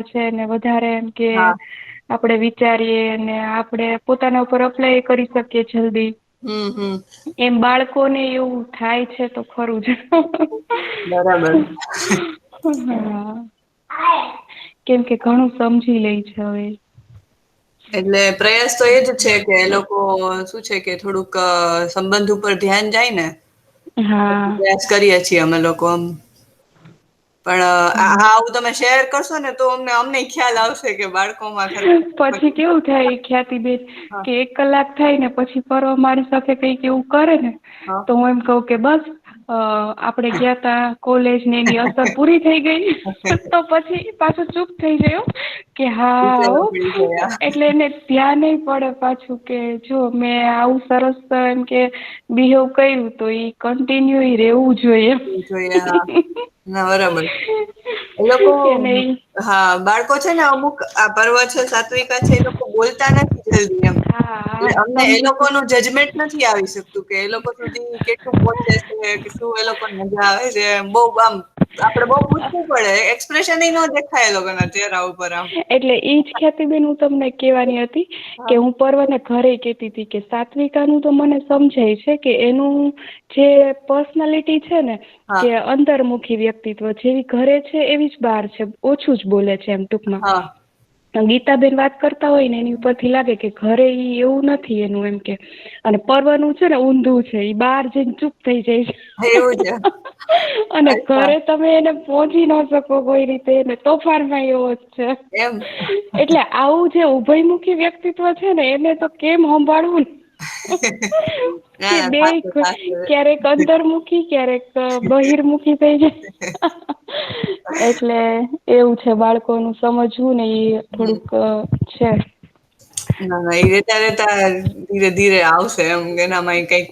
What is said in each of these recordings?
છે ને વધારે એમ કે હા. આપણે વિચારીએ અને આપણે પોતાના ઉપર અપ્લાય કરી શકીએ જલ્દી. હમ. એમ બાળકોને એવું થાય છે તો ખરું જ. બરાબર. હા કેમ કે ઘણું સમજી લે છે હવે. એટલે પ્રયાસ તો એજ છે કે એ લોકો શું છે કે થોડુંક સંબંધ ઉપર ધ્યાન જાય ને હા પ્રયાસ કરીએ છીએ અમે લોકો આમ. પણ આવું તમે શેર કરશો ને તો અમને ખ્યાલ આવશે કે બાળકોમાં ખરેખર પછી કેવું થાય ખ્યાતિબેન હા કે 1 કલાક થાય ને પછી પરવા મારી સાથે કઈક એવું કરે ને હા તો હું એમ કહ કે બસ આપડે ગયા તા કોલેજ ને એની અસર પૂરી થઈ ગઈ તો પછી પાછું ચૂપ થઈ ગયું કે હા વિચારવા પડી ગયા એટલે એને ધ્યાન પડે પાછું કે જો મેં આવું સરસ એમ કે બિહેવ કર્યું તો ઈ કન્ટિન્યુ રહેવું જોઈએ. જોઈએ હા ના બરાબર એ લોકો એને હા બાળકો છે ને અમુક આ પર્વ છે સાત્વિકા છે એ લોકો બોલતા નથી જલ્દી એમ. હા એટલે હા અમને એ સમજી લોકો નું જજમેન્ટ નથી આવી શકતું કે એ લોકો સુધી કેટલું પહોંચે છે કે શું એ લોકો મજા આવે છે બઉ આમ આપડે બઉ પૂછવું પડે એક્સપ્રેશન ન દેખાય એ લોકો ના ચહેરા ઉપર આમ. એટલે ઈજ ખ્યાતિબેન હું તમને કેવાની હતી હા કે હું પર્વને ઘરે કેતી હતી કે સાત્વિકાનું તો મને સમજાય છે કે એનું જે પર્સનાલિટી છે ને હા કે અંતરમુખી વ્યક્તિત્વ જેવી ઘરે છે એવી જ બહાર છે ઓછું જ બોલે છે એમ ટૂંકમાં. હા ગીતાબેન વાત કરતા હોય ને એની ઉપરથી લાગે કે ઘરે એવું નથી એનું એમ કે અને પર્વનું છે ને ઊંધું છે બહાર જઈને ચૂપ થઈ જાય છે. એવું છે અને અચ્છા ઘરે તમે એને પહોંચી ન શકો કોઈ રીતે એને તોફાનમાં એવો જ છે. એમ એટલે આવું જે ઉભયમુખી વ્યક્તિત્વ છે ને એને તો કેમ સંભાળવું ને ના કે ના બે થાશે થાશે ક્યારેક અંતરમુખી ક્યારેક બહિર્મુખી થઈ જાય. એટલે એવું છે બાળકોનું સમજવું ને એ થોડુંક છે. ના ના એ રેતા રેતા ધીરે ધીરે આવશે એમ એનામાં કઈક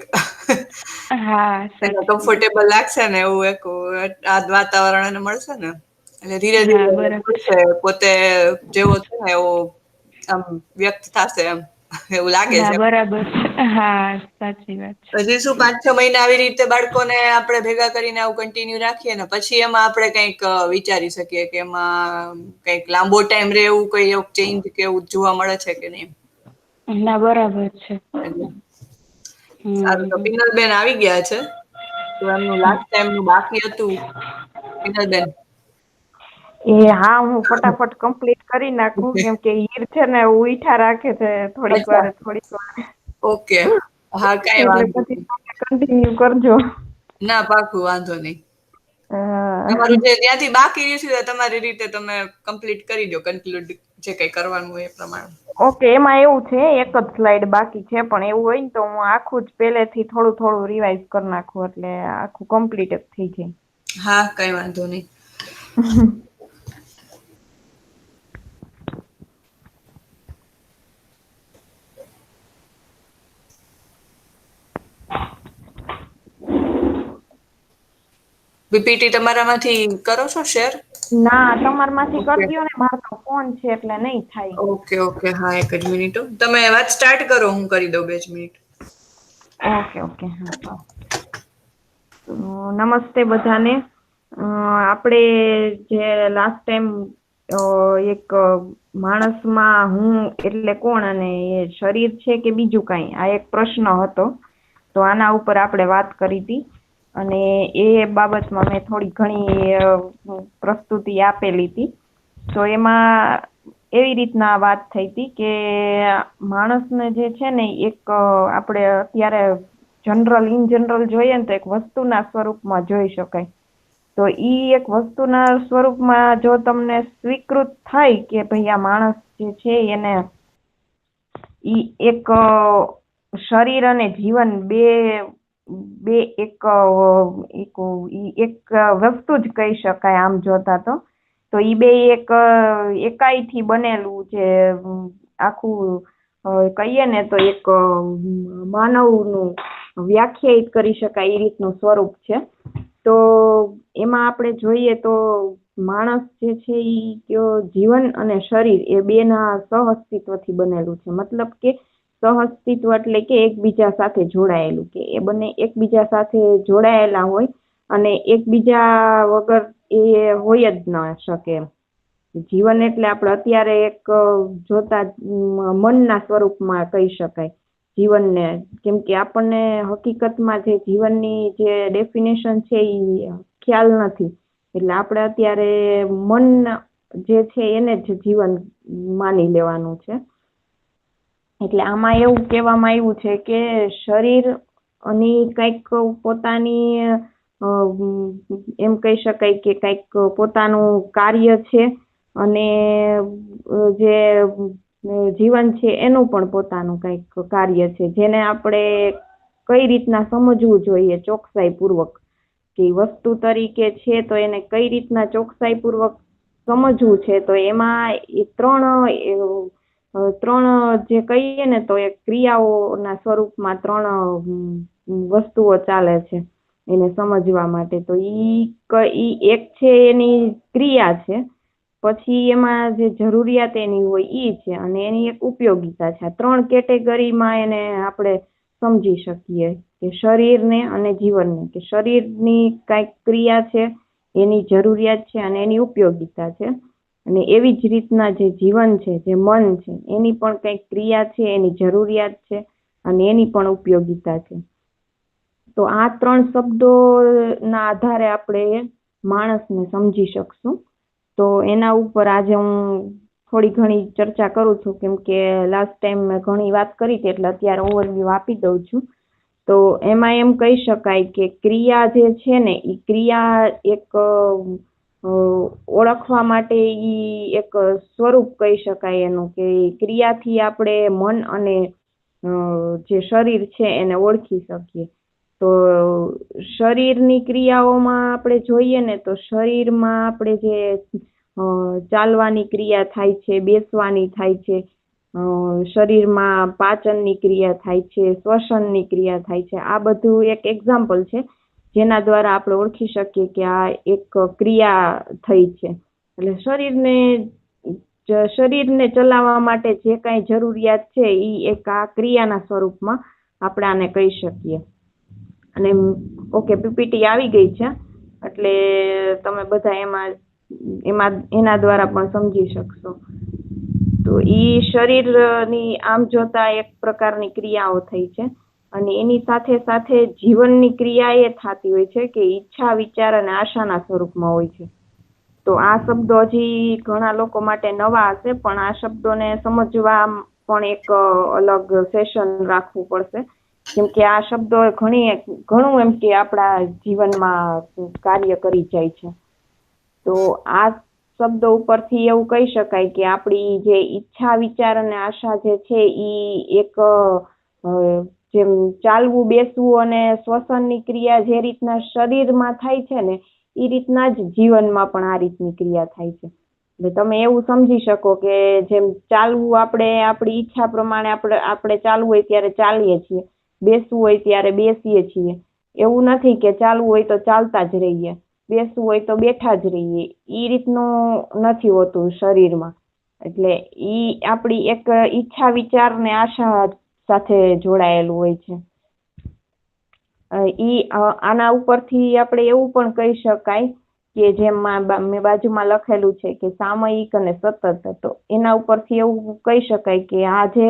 હા એને સાચી વાત કમ્ફર્ટેબલ લાગશે ને એવું એક આ વાતાવરણ એને મળશે ને એટલે ધીરે હા ધીરે બરાબર ખુલશે પોતે જેવો છે ને એવો આમ વ્યક્ત થશે એમ એવું લાગે હા છે. બરાબર છે હા સાચી વાત છે. હજી શું 5-6 મહિના આવી રીતે બાળકોને આપણે ભેગા કરીને આવું કન્ટિન્યુ રાખીએ ને પછી એમાં આપણે કઈક વિચારી શકીએ કે એમાં કઈક લાંબો ટાઈમ રે એવું કઈ ચેન્જ કેવું જોવા મળે છે કે નહી. ના બરાબર છે. એટલે સારું તો હમ પિનલબેન આવી ગયા છે. તો એમનું લાસ્ટ ટાઈમનું બાકી હતું પિનલબેન એ હા હું ફટાફટ કમ્પ્લીટ કરી નાખું કેમ કે ઈર છે ને ઉઈઠા રાખે છે. થોડીક અચ્છા વાર થોડીક વાર ઓકે હા કઈ એટલે વાંધો પછી નહીં કન્ટિન્યુ કરજો. ના પાકું વાંધો નહી હા તમારું જે ત્યાંથી બાકી રહ્યું છે તમારી રીતે તમે કમ્પ્લીટ કરી દો કન્ક્લુડ જે કઈ કરવાનું હોય એ પ્રમાણે. ઓકે એમાં એવું છે એક જ સ્લાઈડ બાકી છે પણ એવું હોય ને તો હું આખું જ પેલે થી થોડું થોડું રિવાઈઝ કરી નાખું એટલે આખું કમ્પ્લીટ જ થઈ જાય. હા કઈ વાંધો નહી. પીપીટી તમારા માંથી કરો છો શેર? ના તમાર માંથી ઓકે કરી દયો ને મારો તો ફોન છે એટલે નઈ થાય. ઓકે ઓકે હા એક જ મિનિટ તમે વાત સ્ટાર્ટ કરો હું કરી દઉં 2 જ મિનિટ. ઓકે ઓકે હા. નમસ્તે બધાને. આપડે જે લાસ્ટ ટાઈમ એક માણસમાં હું એટલે કોણ અને એ શરીર છે કે બીજું કઈ આ એક પ્રશ્ન હતો તો આના ઉપર આપણેે વાત કરી હતી. અને એ બાબતમાં મેં થોડી ઘણી પ્રસ્તુતિ આપેલી હતી. તો એમાં એવી રીતના વાત થઈ હતી કે માણસને જે છે ને એક આપડે અત્યારે જનરલ ઇન જનરલ જોઈએ ને તો એક વસ્તુ ના સ્વરૂપમાં જોઈ શકાય. તો ઈ એક વસ્તુના સ્વરૂપમાં જો તમને સ્વીકૃત થાય કે ભાઈ આ માણસ જે છે એને ઈ એક શરીર અને જીવન બે એક વસ્તુ જ કહી શકાય આમ જોતા તો ઈ બે એક એકાઈ થી બનેલું છે આખું કહીએ ને તો એક માનવ નું વ્યાખ્યાયિત કરી શકાય એ રીતનું સ્વરૂપ છે. તો એમાં આપણે જોઈએ તો માણસ જે છે જીવન અને શરીર એ બે ના સહ અસ્તિત્વથી બનેલું છે મતલબ કે સહઅસ્તિત્વ એટલે કે એકબીજા સાથે જોડાયેલું કે એ બંને એકબીજા સાથે જોડાયેલા હોય અને એકબીજા વગર એ હોય જ ન શકે. જીવન એટલે આપણે અત્યારે એક જોતા મનના સ્વરૂપમાં કહી શકાય જીવનને, કેમ કે આપણને હકીકતમાં જે જીવનની જે ડેફિનેશન છે એ ખ્યાલ નથી. એટલે આપણે અત્યારે મન જે છે એને જ જીવન માની લેવાનું છે. એટલે આમાં એવું કહેવામાં આવ્યું છે કે શરીર અને કંઈક પોતાની એમ કહી શકાય કે કંઈક પોતાનું કાર્ય છે, અને જે જીવન છે એનું પણ પોતાનું કંઈક કાર્ય છે, જેને આપણે કઈ રીતના સમજવું જોઈએ ચોકસાઈપૂર્વક, કે વસ્તુ તરીકે છે તો એને કઈ રીતના ચોકસાઈપૂર્વક સમજવું છે. તો એમાં ત્રણ જે કહીએ ને તો એ ક્રિયાઓના સ્વરૂપમાં ત્રણ વસ્તુઓ ચાલે છે એને સમજવા માટે. તો ઈ એક છે એની ક્રિયા છે, પછી એમાં જે જરૂરિયાત એની હોય ઈ છે, અને એની એક ઉપયોગિતા છે. આ ત્રણ કેટેગરીમાં એને આપણે સમજી શકીએ કે શરીરને અને જીવનને, કે શરીરની કઈક ક્રિયા છે, એની જરૂરિયાત છે અને એની ઉપયોગિતા છે. અને એવી જ રીતના જે જીવન છે, જે મન છે, એની પણ કઈક ક્રિયા છે, એની જરૂરિયાત છે અને એની પણ ઉપયોગિતા છે. તો આ ત્રણ શબ્દોના આધારે આપણે માણસને સમજી શકશું. તો એના ઉપર આજે હું થોડી ઘણી ચર્ચા કરું છું, કેમ કે લાસ્ટ ટાઈમ મેં ઘણી વાત કરી હતી, એટલે અત્યારે ઓવરવ્યૂ આપી દઉં છું. તો એમાં એમ કહી શકાય કે ક્રિયા જે છે ને એ ક્રિયા એક ઓળખવા માટે ઈ એક સ્વરૂપ કહી શકાય એનું, કે ક્રિયાથી આપણે મન અને જે શરીર છે એને ઓળખી શકીએ. તો શરીરની ક્રિયાઓમાં આપણે જોઈએ ને તો શરીરમાં આપણે જે ચાલવાની ક્રિયા થાય છે, બેસવાની થાય છે, શરીરમાં પાચનની ક્રિયા થાય છે, શ્વસનની ક્રિયા થાય છે. આ બધું એક એક્ઝામ્પલ છે જેના દ્વારા આપણે ઓળખી શકીએ કે આ એક ક્રિયા થઈ છે. એટલે શરીરને ચલાવવા માટે જે કાંઈ જરૂરિયાત છે એ એક આ ક્રિયાના સ્વરૂપમાં આપણે આને કહી શકીએ. અને ઓકે, પીપીટી આવી ગઈ છે, એટલે તમે બધા એના દ્વારા પણ સમજી શકશો. તો ઈ શરીરની આમ જોતા એક પ્રકારની ક્રિયાઓ થઈ છે, અને એની સાથે સાથે જીવનની ક્રિયા એ થતી હોય છે કે ઈચ્છા, વિચાર અને આશાના સ્વરૂપમાં હોય છે. તો આ શબ્દો હજી ઘણા લોકો માટે નવા હશે, પણ આ શબ્દોને સમજવા પણ એક અલગ સેશન રાખવું પડશે, કેમ કે આ શબ્દો ઘણું એમ કે આપણા જીવનમાં કાર્ય કરી જાય છે. તો આ શબ્દો ઉપરથી એવું કહી શકાય કે આપણી જે ઈચ્છા, વિચાર અને આશા જે છે ઈ એક જેમ ચાલવું, બેસવું અને શ્વસનની ક્રિયા જે રીતના શરીરમાં થાય છે ને એ રીતના જ જીવનમાં પણ આ રીતની ક્રિયા થાય છે. એટલે તમે એવું સમજી શકો કે જેમ ચાલવું, આપણે આપણી ઈચ્છા પ્રમાણે આપણે ચાલવું હોય ત્યારે ચાલીએ છીએ, બેસવું હોય ત્યારે બેસીએ છીએ. એવું નથી કે ચાલવું હોય તો ચાલતા જ રહીએ, બેસવું હોય તો બેઠા જ રહીએ. એ રીતનું નથી હોતું શરીરમાં. એટલે ઈ આપણી એક ઈચ્છા, વિચાર ને આશા સાથે જોડાયેલું હોય છે. આના ઉપરથી આપણે એવું પણ કહી શકાય કે જેમ મેં બાજુમાં લખેલું છે કે સામયિક અને સતત. તો એના ઉપરથી એવું કહી શકાય કે આ જે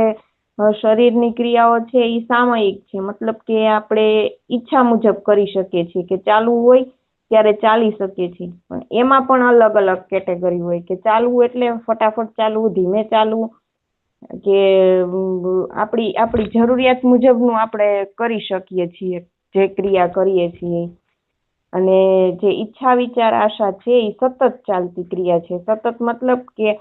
શરીરની ક્રિયાઓ છે એ સામયિક છે, મતલબ કે આપણે ઈચ્છા મુજબ કરી શકીએ છીએ, કે ચાલવું હોય ત્યારે ચાલી શકીએ છીએ. પણ એમાં પણ અલગ અલગ કેટેગરી હોય, કે ચાલવું એટલે ફટાફટ ચાલવું, ધીમે ચાલવું, કે આપણી જરૂરિયાત મુજબનું આપણે કરી શકીએ છીએ જે ક્રિયા કરીએ છીએ. અને જે ઈચ્છા, વિચાર, આશા છે એ સતત ચાલતી ક્રિયા છે. સતત મતલબ કે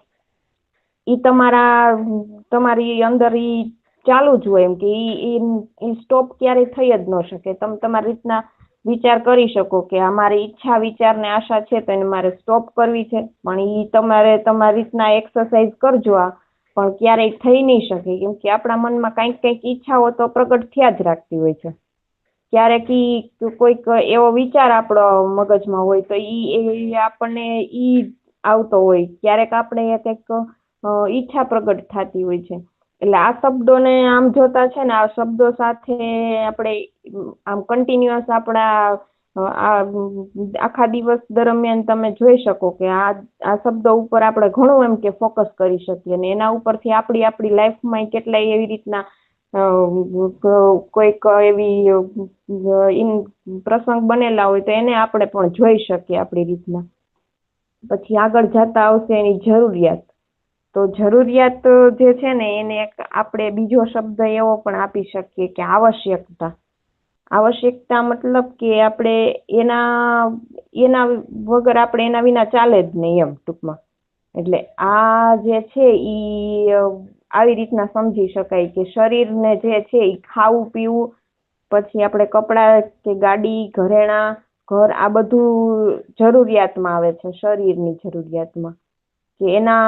ઈ તમારી અંદર ઈ ચાલુ જ હોય, એમ કે ઈ સ્ટોપ ક્યારેય થઈ જ ન શકે. તમે તમારી રીતના વિચાર કરી શકો કે અમારી ઈચ્છા, વિચાર ને આશા છે તો એને મારે સ્ટોપ કરવી છે, પણ ઈ તમારે તમારી રીતના એક્સરસાઇઝ કરજો, આ પણ ક્યારેય થઈ નહીં શકે, કેમ કે આપણા મનમાં કંઈક ઈચ્છાઓ તો પ્રગટ થયા જ રાખતી હોય છે. ક્યારેક કોઈક એવો વિચાર આપણો મગજમાં હોય તો ઈ આપણને ઈ આવતો હોય, ક્યારેક આપણે કંઈક ઈચ્છા પ્રગટ થતી હોય છે. એટલે આ શબ્દોને આમ જોતા છે ને, આ શબ્દો સાથે આપણે આમ કન્ટિન્યુઅસ આપણા આખા દિવસ દરમિયાન તમે જોઈ શકો કે આ શબ્દો ઉપર આપણે ઘણું એમ કે ફોકસ કરી શકીએ અને એના ઉપરથી આપણી લાઈફમાં કેટલાય એવી રીતના કોઈક એવી પ્રસંગ બનેલા હોય તો એને આપણે પણ જોઈ શકીએ આપણી રીતના. પછી આગળ જતા આવશે એની જરૂરિયાત. તો જરૂરિયાત જે છે ને એને આપણે બીજો શબ્દ એવો પણ આપી શકીએ કે આવશ્યકતા. આવશ્યકતા મતલબ કે આપણે એના વગર આપણે એના વિના ચાલે જ નહીં એમ ટૂંકમાં. એટલે આ જે છે ઈ આવી રીતના સમજી શકાય કે શરીરને જે છે એ ખાવું પીવું, પછી આપણે કપડાં કે ગાડી ઘરેણાં ઘર આ બધું જરૂરિયાતમાં આવે છે, શરીરની જરૂરિયાતમાં. કે એના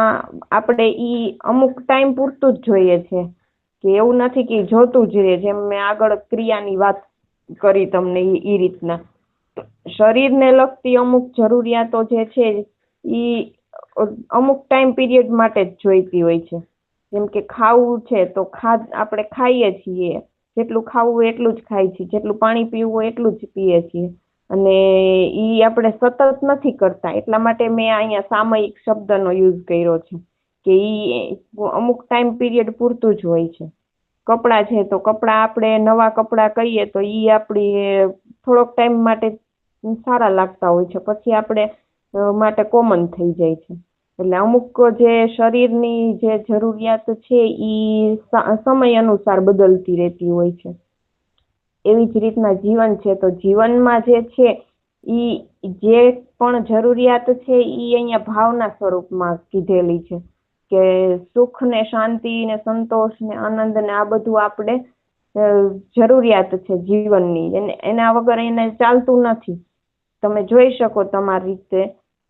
આપણે અમુક ટાઈમ પૂરતું જ જોઈએ છે, કે એવું નથી કે જોતું જ રહે. જેમ મેં આગળ ક્રિયાની વાત કરી તમને એ રીતના શરીરને લગતી અમુક જરૂરિયાતો જે છે એ અમુક ટાઈમ પીરિયડ માટે જ જોઈતી હોય છે. જેમ કે ખાવું છે તો આપણે ખાઈએ છીએ, જેટલું ખાવું એટલું જ ખાઈએ છીએ, જેટલું પાણી પીવું હોય એટલું જ પીએ છીએ. અને ઈ આપણે સતત નથી કરતા, એટલા માટે મેં અહીંયા સામયિક શબ્દનો યુઝ કર્યો છે કે ઈ અમુક ટાઈમ પીરિયડ પૂરતું જ હોય છે. કપડાં છે તો કપડાં આપણે નવા કપડાં કહીએ તો ઈ આપણી થોડોક ટાઈમ માટે સારા લાગતા હોય છે, પછી આપણે માટે કોમન થઈ જાય છે. એટલે અમુક જે શરીરની જે જરૂરિયાત છે ઈ સમય અનુસાર બદલતી રહેતી હોય છે. એવી જ રીતના જીવન છે તો જીવનમાં જે છે ઈ જે પણ જરૂરિયાત છે ઈ અહીંયા ભાવના સ્વરૂપમાં કીધેલી છે કે સુખ ને શાંતિ ને સંતોષ ને આનંદ ને આ બધું આપણે જરૂરિયાત છે જીવનની. એના વગર એને ચાલતું નથી. તમે જોઈ શકો તમારી રીતે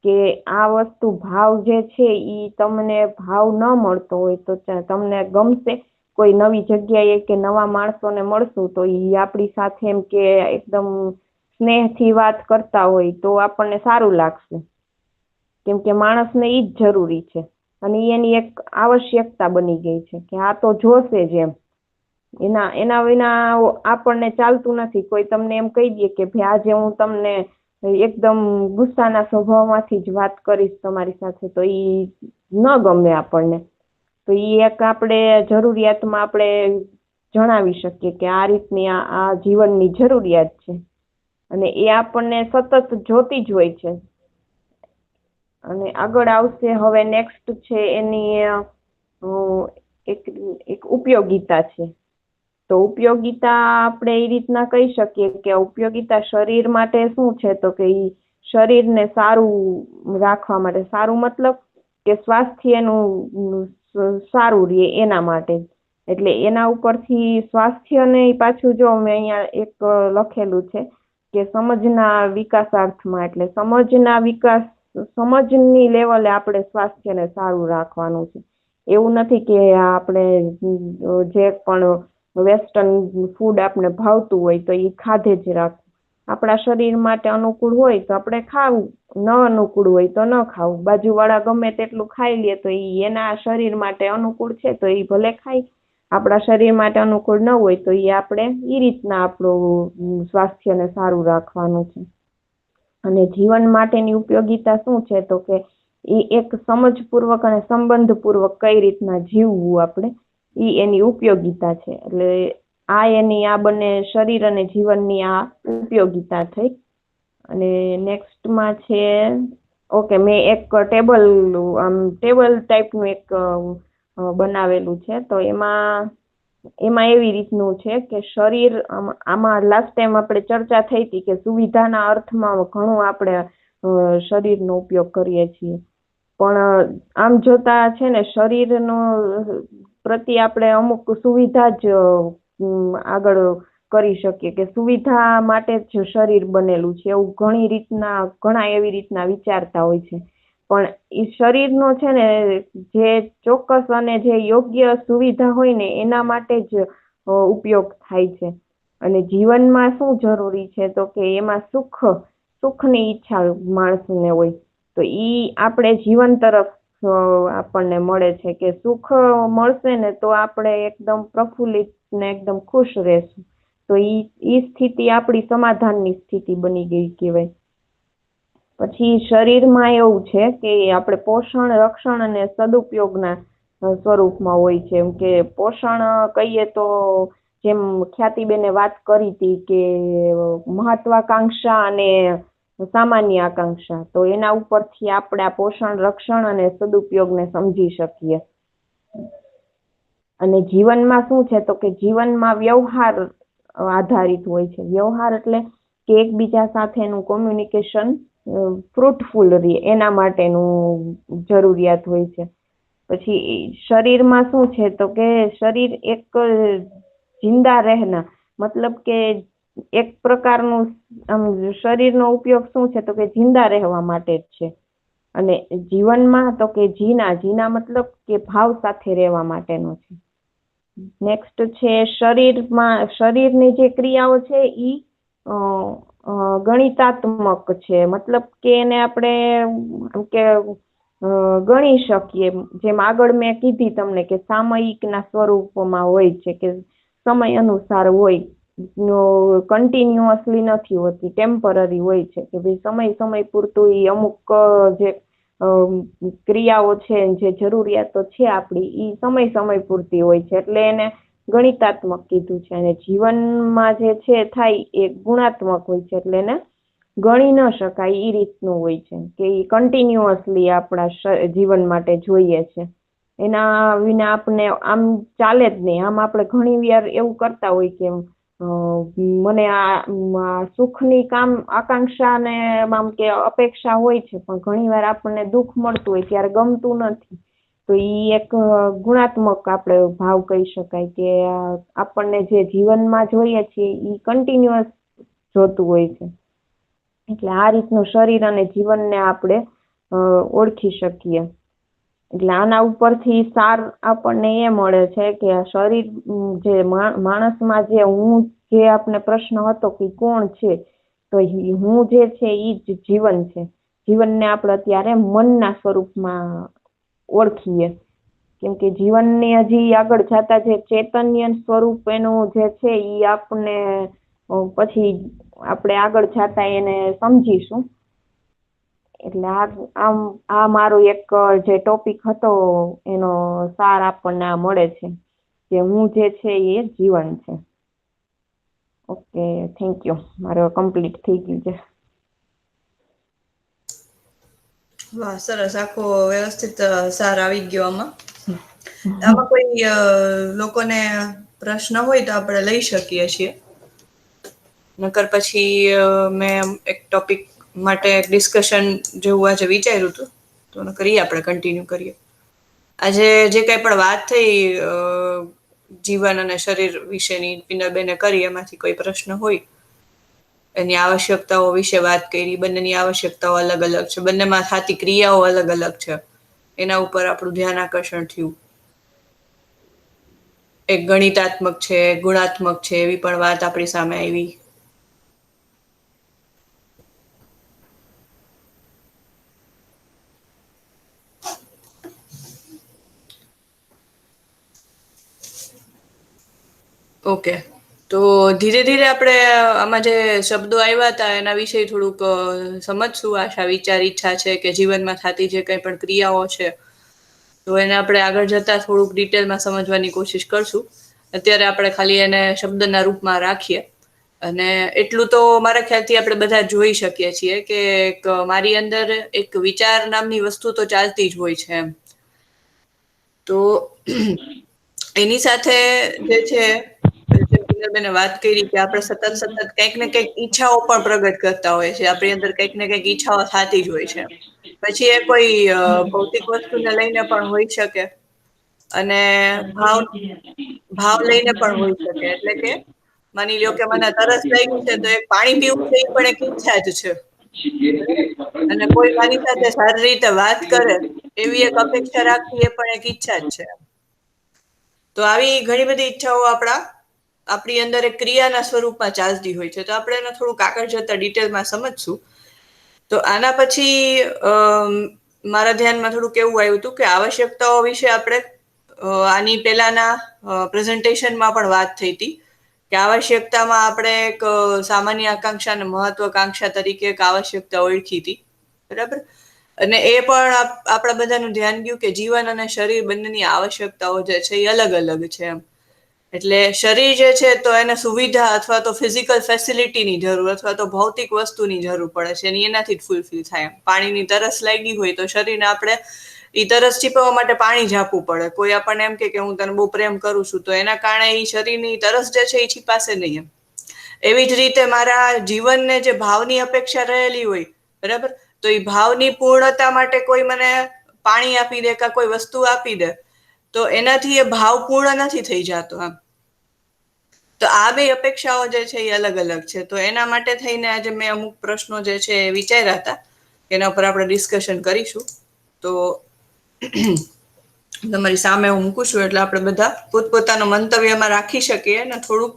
કે આ વસ્તુ ભાવ જે છે ઈ તમને ભાવ ન મળતો હોય તો તમને ગમશે. કોઈ નવી જગ્યાએ કે નવા માણસોને મળશું તો ઈ આપણી સાથે એમ કે એકદમ સ્નેહથી વાત કરતા હોય તો આપણને સારું લાગશે. કેમ કે માણસને ઈ જ જરૂરી છે અને એની એક આવશ્યકતા બની ગઈ છે કે આ તો જોશે જ એમ. એના વિના આપણને ચાલતું નથી. કોઈ તમને એમ કહી દે કે ભાઈ આજે હું તમને એકદમ ગુસ્સાના સ્વભાવમાંથી જ વાત કરીશ તમારી સાથે તો ઈ ન ગમે આપણને. તો ઈ એક આપણે જરૂરિયાતમાં આપણે જણાવી શકીએ કે આ રીતની આ જીવનની જરૂરિયાત છે અને એ આપણને સતત જોતી જ હોય છે. અને આગળ આવશે હવે નેક્સ્ટ છે એની એક ઉપયોગિતા છે. તો ઉપયોગિતા આપણે એ રીતના કહી શકીએ કે ઉપયોગિતા શરીર માટે શું છે તો કે શરીરને સારું રાખવા માટે. સારું મતલબ કે સ્વાસ્થ્ય એનું સારું રહે એના માટે. એટલે એના ઉપરથી સ્વાસ્થ્યને પાછું જો મેં અહીંયા એક લખેલું છે કે સમજના વિકાસાર્થમાં. એટલે સમજની લેવલે આપણે સ્વાસ્થ્યને સારું રાખવાનું છે. એવું નથી કે આપણે જે પણ વેસ્ટર્ન ફૂડ આપણે ભાવતું હોય તો એ ખાધે જ રાખવું. આપણા શરીર માટે અનુકૂળ હોય તો આપણે ખાવું, ન અનુકૂળ હોય તો ન ખાવું. બાજુવાળા ગમે તેટલું ખાઈ લે તો એના શરીર માટે અનુકૂળ છે તો એ ભલે ખાય. આપણા શરીર માટે અનુકૂળ ન હોય તો એ આપણે એ રીતના આપણું સ્વાસ્થ્યને સારું રાખવાનું છે. અને જીવન માટેની ઉપયોગિતા શું છે તો કે એ એક સમજપૂર્વક અને સંબંધપૂર્વક કઈ રીતના જીવવું આપણે એની ઉપયોગિતા છે. એટલે એની આ બંને શરીર અને જીવનની આ ઉપયોગિતા થઈ. અને નેક્સ્ટમાં છે ઓકે મેં એક ટેબલ ટાઈપનું એક બનાવેલું છે. તો એમાં એવી રીતનું છે કે શરીર આમાં લાસ્ટ ટાઈમ આપણે ચર્ચા થઈ હતી કે સુવિધાના અર્થમાં ઘણું આપણે શરીરનો ઉપયોગ કરીએ છીએ. પણ આમ જોતા છે ને શરીરનો પ્રતિ આપણે અમુક સુવિધા જ આગળ કરી શકીએ કે સુવિધા માટે જ શરીર બનેલું છે એવું ઘણા એવી રીતના વિચારતા હોય છે. પણ એ શરીરનો છે ને જે ચોક્કસ અને જે યોગ્ય સુવિધા હોય ને એના માટે જ ઉપયોગ થાય છે. અને જીવનમાં શું જરૂરી છે તો કે એમાં સુખની ઈચ્છા માણસને હોય તો ઈ આપણે જીવન તરફ આપણને મળે છે કે સુખ મળશે ને તો આપણે એકદમ પ્રફુલ્લિત ને એકદમ ખુશ રહેશું. તો ઈ સ્થિતિ આપણી સમાધાનની સ્થિતિ બની ગઈ કહેવાય. પછી શરીરમાં એવું છે કે આપણે પોષણ, રક્ષણ અને સદુપયોગના સ્વરૂપમાં હોય છે. એમ કે પોષણ કહીએ તો જેમ ખ્યાતિબેને વાત કરી હતી કે મહત્વાકાંક્ષા અને સામાન્ય આકાંક્ષા, તો એના ઉપરથી આપણે આ પોષણ, રક્ષણ અને સદુપયોગને સમજી શકીએ. અને જીવનમાં શું છે તો કે જીવનમાં વ્યવહાર આધારિત હોય છે. વ્યવહાર એટલે કે એકબીજા સાથેનું કોમ્યુનિકેશન ફ્રૂટફુલ રહે એના માટેનું જરૂરિયાત હોય છે. પછી શરીરમાં શું છે તો કે શરીર એક જિંદા રહેના, મતલબ કે એક પ્રકારનું શરીરનો ઉપયોગ શું છે તો કે જિંદા રહેવા માટે જ છે. અને જીવનમાં તો કે જીના મતલબ કે ભાવ સાથે રહેવા માટેનો છે. નેક્સ્ટ છે શરીરની જે ક્રિયાઓ છે ઈ ગણિતાત્મક છે. મતલબ કે એને આપણે કે ગણી શકીએ. જેમ આગળ મેં કીધી તમને કે સામયિકના સ્વરૂપમાં હોય છે, કે સમય અનુસાર હોય, કન્ટિન્યુઅસલી નથી હોતી, ટેમ્પરરી હોય છે. કે ભાઈ સમય પૂરતું એ અમુક જે ક્રિયાઓ છે, જે જરૂરિયાતો છે આપણી, એ સમય પૂરતી હોય છે. એટલે એને ગણિતાત્મક કીધું છે. અને જીવનમાં જે છે થાય એ ગુણાત્મક હોય છે. એટલે એને ગણી ન શકાય એ રીતનું હોય છે કે એ કન્ટિન્યુઅસલી આપણા જીવન માટે જોઈએ છે. એના વિના આપણે આમ ચાલે જ નહીં. આમ આપણે ઘણી વાર એવું કરતા હોય કે મને આ સુખની આકાંક્ષા ને આમ કે અપેક્ષા હોય છે, પણ ઘણી વાર આપણને દુઃખ મળતું હોય ત્યારે ગમતું નથી. તો ઈ એક ગુણાત્મક આપણે ભાવ કહી શકાય કે આપણને જે જીવનમાં જોઈએ છે એ કન્ટિન્યુઅસ જોતું હોય છે. એટલે આ રીતનું શરીર અને જીવનને આપણે ઓળખી શકીએ. એટલે આના ઉપરથી સાર આપણને એ મળે છે કે શરીર જે માણસમાં જે આપને પ્રશ્ન હતો કે કોણ છે, તો હું જે છે એ જ જીવન છે. જીવનને આપણે અત્યારે મનના સ્વરૂપમાં ઓળખીએ. કેમ કે જીવનને હજી આગળ જતા જે ચૈતન્ય સ્વરૂપ એનું જે છે એ આપણને પછી આપણે આગળ જતા એને સમજીશું. એટલે આ મારો એક જે ટોપિક હતો એનો સાર આપણને આ મળે છે કે હું જે છે એ જીવન છે. Okay, thank you. મારો કમ્પ્લીટ થઈ ગયું છે. વાહ, સરસ. આખો વ્યવસ્થિત સાર આવી ગયો આમાં કોઈ લોકોને પ્રશ્ન હોય તો આપણે લઈ શકીએ છીએ. નકર પછી મેં એક ટોપિક માટે ડિસ્કશન જેવું આજે વિચાર્યું હતું, તો આપણે કન્ટિન્યુ કરીએ. આજે જે કંઈ પણ વાત થઈ જીવન અને શરીર વિશેની પિનલબેને કરી, એમાંથી કોઈ પ્રશ્ન હોય, એની આવશ્યકતાઓ વિશે વાત કરી. બંનેની આવશ્યકતાઓ અલગ અલગ છે, બંનેમાં થતી ક્રિયાઓ અલગ અલગ છે, એના ઉપર આપણું ધ્યાન આકર્ષણ થયું. એક ગણિતાત્મક છે, ગુણાત્મક છે, એવી પણ વાત આપણી સામે આવી. ઓકે, તો ધીરે ધીરે આપણે આમાં જે શબ્દો આવ્યા હતા એના વિશે થોડુંક સમજશું. આશા, વિચાર, ઈચ્છા છે કે જીવનમાં થતી જે કંઈ પણ ક્રિયાઓ છે, તો એને આપણે આગળ જતા થોડુંક ડિટેલમાં સમજવાની કોશિશ કરશું. અત્યારે આપણે ખાલી એને શબ્દના રૂપમાં રાખીએ. અને એટલું તો મારા ખ્યાલથી આપણે બધા જોઈ શકીએ છીએ કે મારી અંદર એક વિચાર નામની વસ્તુ તો ચાલતી જ હોય છે એમ. તો એની સાથે જે છે, બેને વાત કરી કે આપણે સતત કંઈક ને કંઈક ઈચ્છાઓ પણ પ્રગટ કરતા હોય છે. આપણી અંદર કંઈક ને કંઈક ઈચ્છાઓ થતી જ હોય છે. પછી એ કોઈ ભૌતિક વસ્તુને લઈને પણ હોઈ શકે, અને ભાવ લઈને પણ હોઈ શકે. એટલે કે માની લ્યો કે મને તરસ લાગ્યું છે, તો એક પાણી પીવું છે એ પણ એક ઈચ્છા જ છે. અને કોઈ મારી સાથે સારી રીતે વાત કરે એવી એક અપેક્ષા રાખવી એ પણ એક ઈચ્છા જ છે. તો આવી ઘણી બધી ઈચ્છાઓ આપણી અંદર એક ક્રિયાના સ્વરૂપમાં ચાલતી હોય છે. તો આપણે એને થોડુંક આગળ જતા ડિટેલમાં સમજશું. તો આના પછી મારા ધ્યાનમાં થોડુંક એવું આવ્યું હતું કે આવશ્યકતાઓ વિશે આપણે આની પહેલાના પ્રેઝન્ટેશનમાં પણ વાત થઈ હતી કે આવશ્યકતામાં આપણે એક સામાન્ય આકાંક્ષા અને મહત્વાકાંક્ષા તરીકે એક આવશ્યકતા ઓળખી હતી, બરાબર. અને એ પણ આપણા બધાનું ધ્યાન ગયું કે જીવન અને શરીર બંનેની આવશ્યકતાઓ જે છે એ અલગ અલગ છે એમ. એટલે શરીર જે છે તો એને સુવિધા અથવા તો ફિઝિકલ ફેસિલિટીની જરૂર અથવા તો ભૌતિક વસ્તુની જરૂર પડે છે અને એનાથી જ ફૂલફિલ થાય. પાણીની તરસ લાગી હોય તો શરીરને આપણે ઈ તરસ છીપવા માટે પાણી જ આપવું પડે. કોઈ આપણને એમ કે હું તને બહુ પ્રેમ કરું છું તો એના કારણે ઈ શરીરની તરસ જે છે એ છીપાશે નહીં એમ. એવી જ રીતે મારા જીવનને જે ભાવની અપેક્ષા રહેલી હોય, બરાબર, તો એ ભાવની પૂર્ણતા માટે કોઈ મને પાણી આપી દે કે કોઈ વસ્તુ આપી દે તો એનાથી એ ભાવ પૂર્ણ નથી થઈ જતો આમ. તો આ બે અપેક્ષાઓ જે છે એ અલગ અલગ છે. તો એના માટે થઈને આજે મેં અમુક પ્રશ્નો જે છે એ વિચાર્યા હતા, એના ઉપર આપણે ડિસ્કશન કરીશું. તો તમારી સામે હું મૂકું છું એટલે આપણે બધા પોતપોતાનો મંતવ્યમાં રાખી શકીએ ને થોડુંક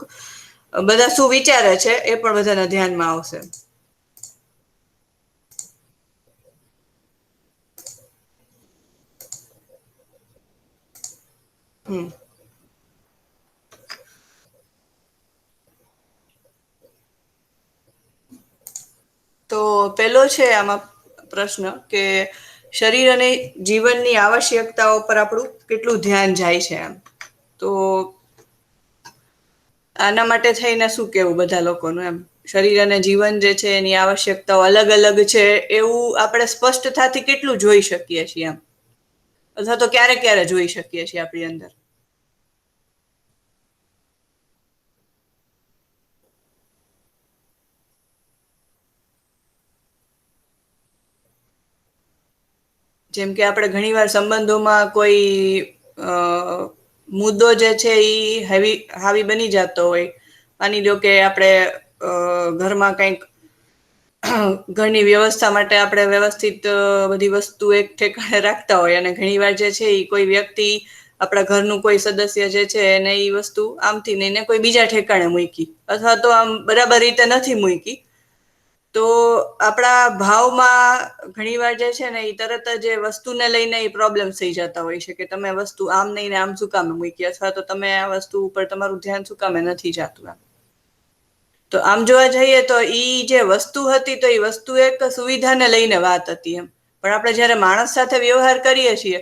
બધા શું વિચારે છે એ પણ બધાના ધ્યાનમાં આવશે. તો પેલો છે આમાં પ્રશ્ન કે શરીર અને જીવનની આવશ્યકતાઓ પર આપણું કેટલું ધ્યાન જાય છે એમ. તો આના માટે થઈને શું કેવું બધા લોકોનું એમ. શરીર અને જીવન જે છે એની આવશ્યકતાઓ અલગ અલગ છે એવું આપણે સ્પષ્ટતાથી કેટલું જોઈ શકીએ છીએ એમ, અથવા તો ક્યારે ક્યારે જોઈ શકીએ છીએ આપણી અંદર. જેમ કે આપણે ઘણીવાર સંબંધોમાં કોઈ મુદ્દો જે છે એ હાવી બની જતો હોય. માની લો કે આપણે ઘરમાં કંઈક ઘરની વ્યવસ્થા માટે આપણે વ્યવસ્થિત બધી વસ્તુ એક ઠેકાણે રાખતા હોય અને ઘણીવાર જે છે એ કોઈ વ્યક્તિ આપણા ઘરનું કોઈ સદસ્ય જે છે એને એ વસ્તુ આમથી નહીં ને કોઈ બીજા ઠેકાણે મૂકી અથવા તો આમ બરાબર રીતે નથી મૂકી, તો આપણા ભાવમાં ઘણીવાર જે છે ને એ તરત જ વસ્તુને લઈને એ પ્રોબ્લેમ થઈ જતા હોય છે કે તમે વસ્તુ આમ નહીં ને આમ શું કામે મૂકી અથવા તો તમે આ વસ્તુ ઉપર તમારું ધ્યાન શું કામે નથી જાતું એમ. તો આમ જોવા જઈએ તો ઈ જે વસ્તુ હતી તો એ વસ્તુ એક સુવિધાને લઈને વાત હતી એમ. પણ આપણે જયારે માણસ સાથે વ્યવહાર કરીએ છીએ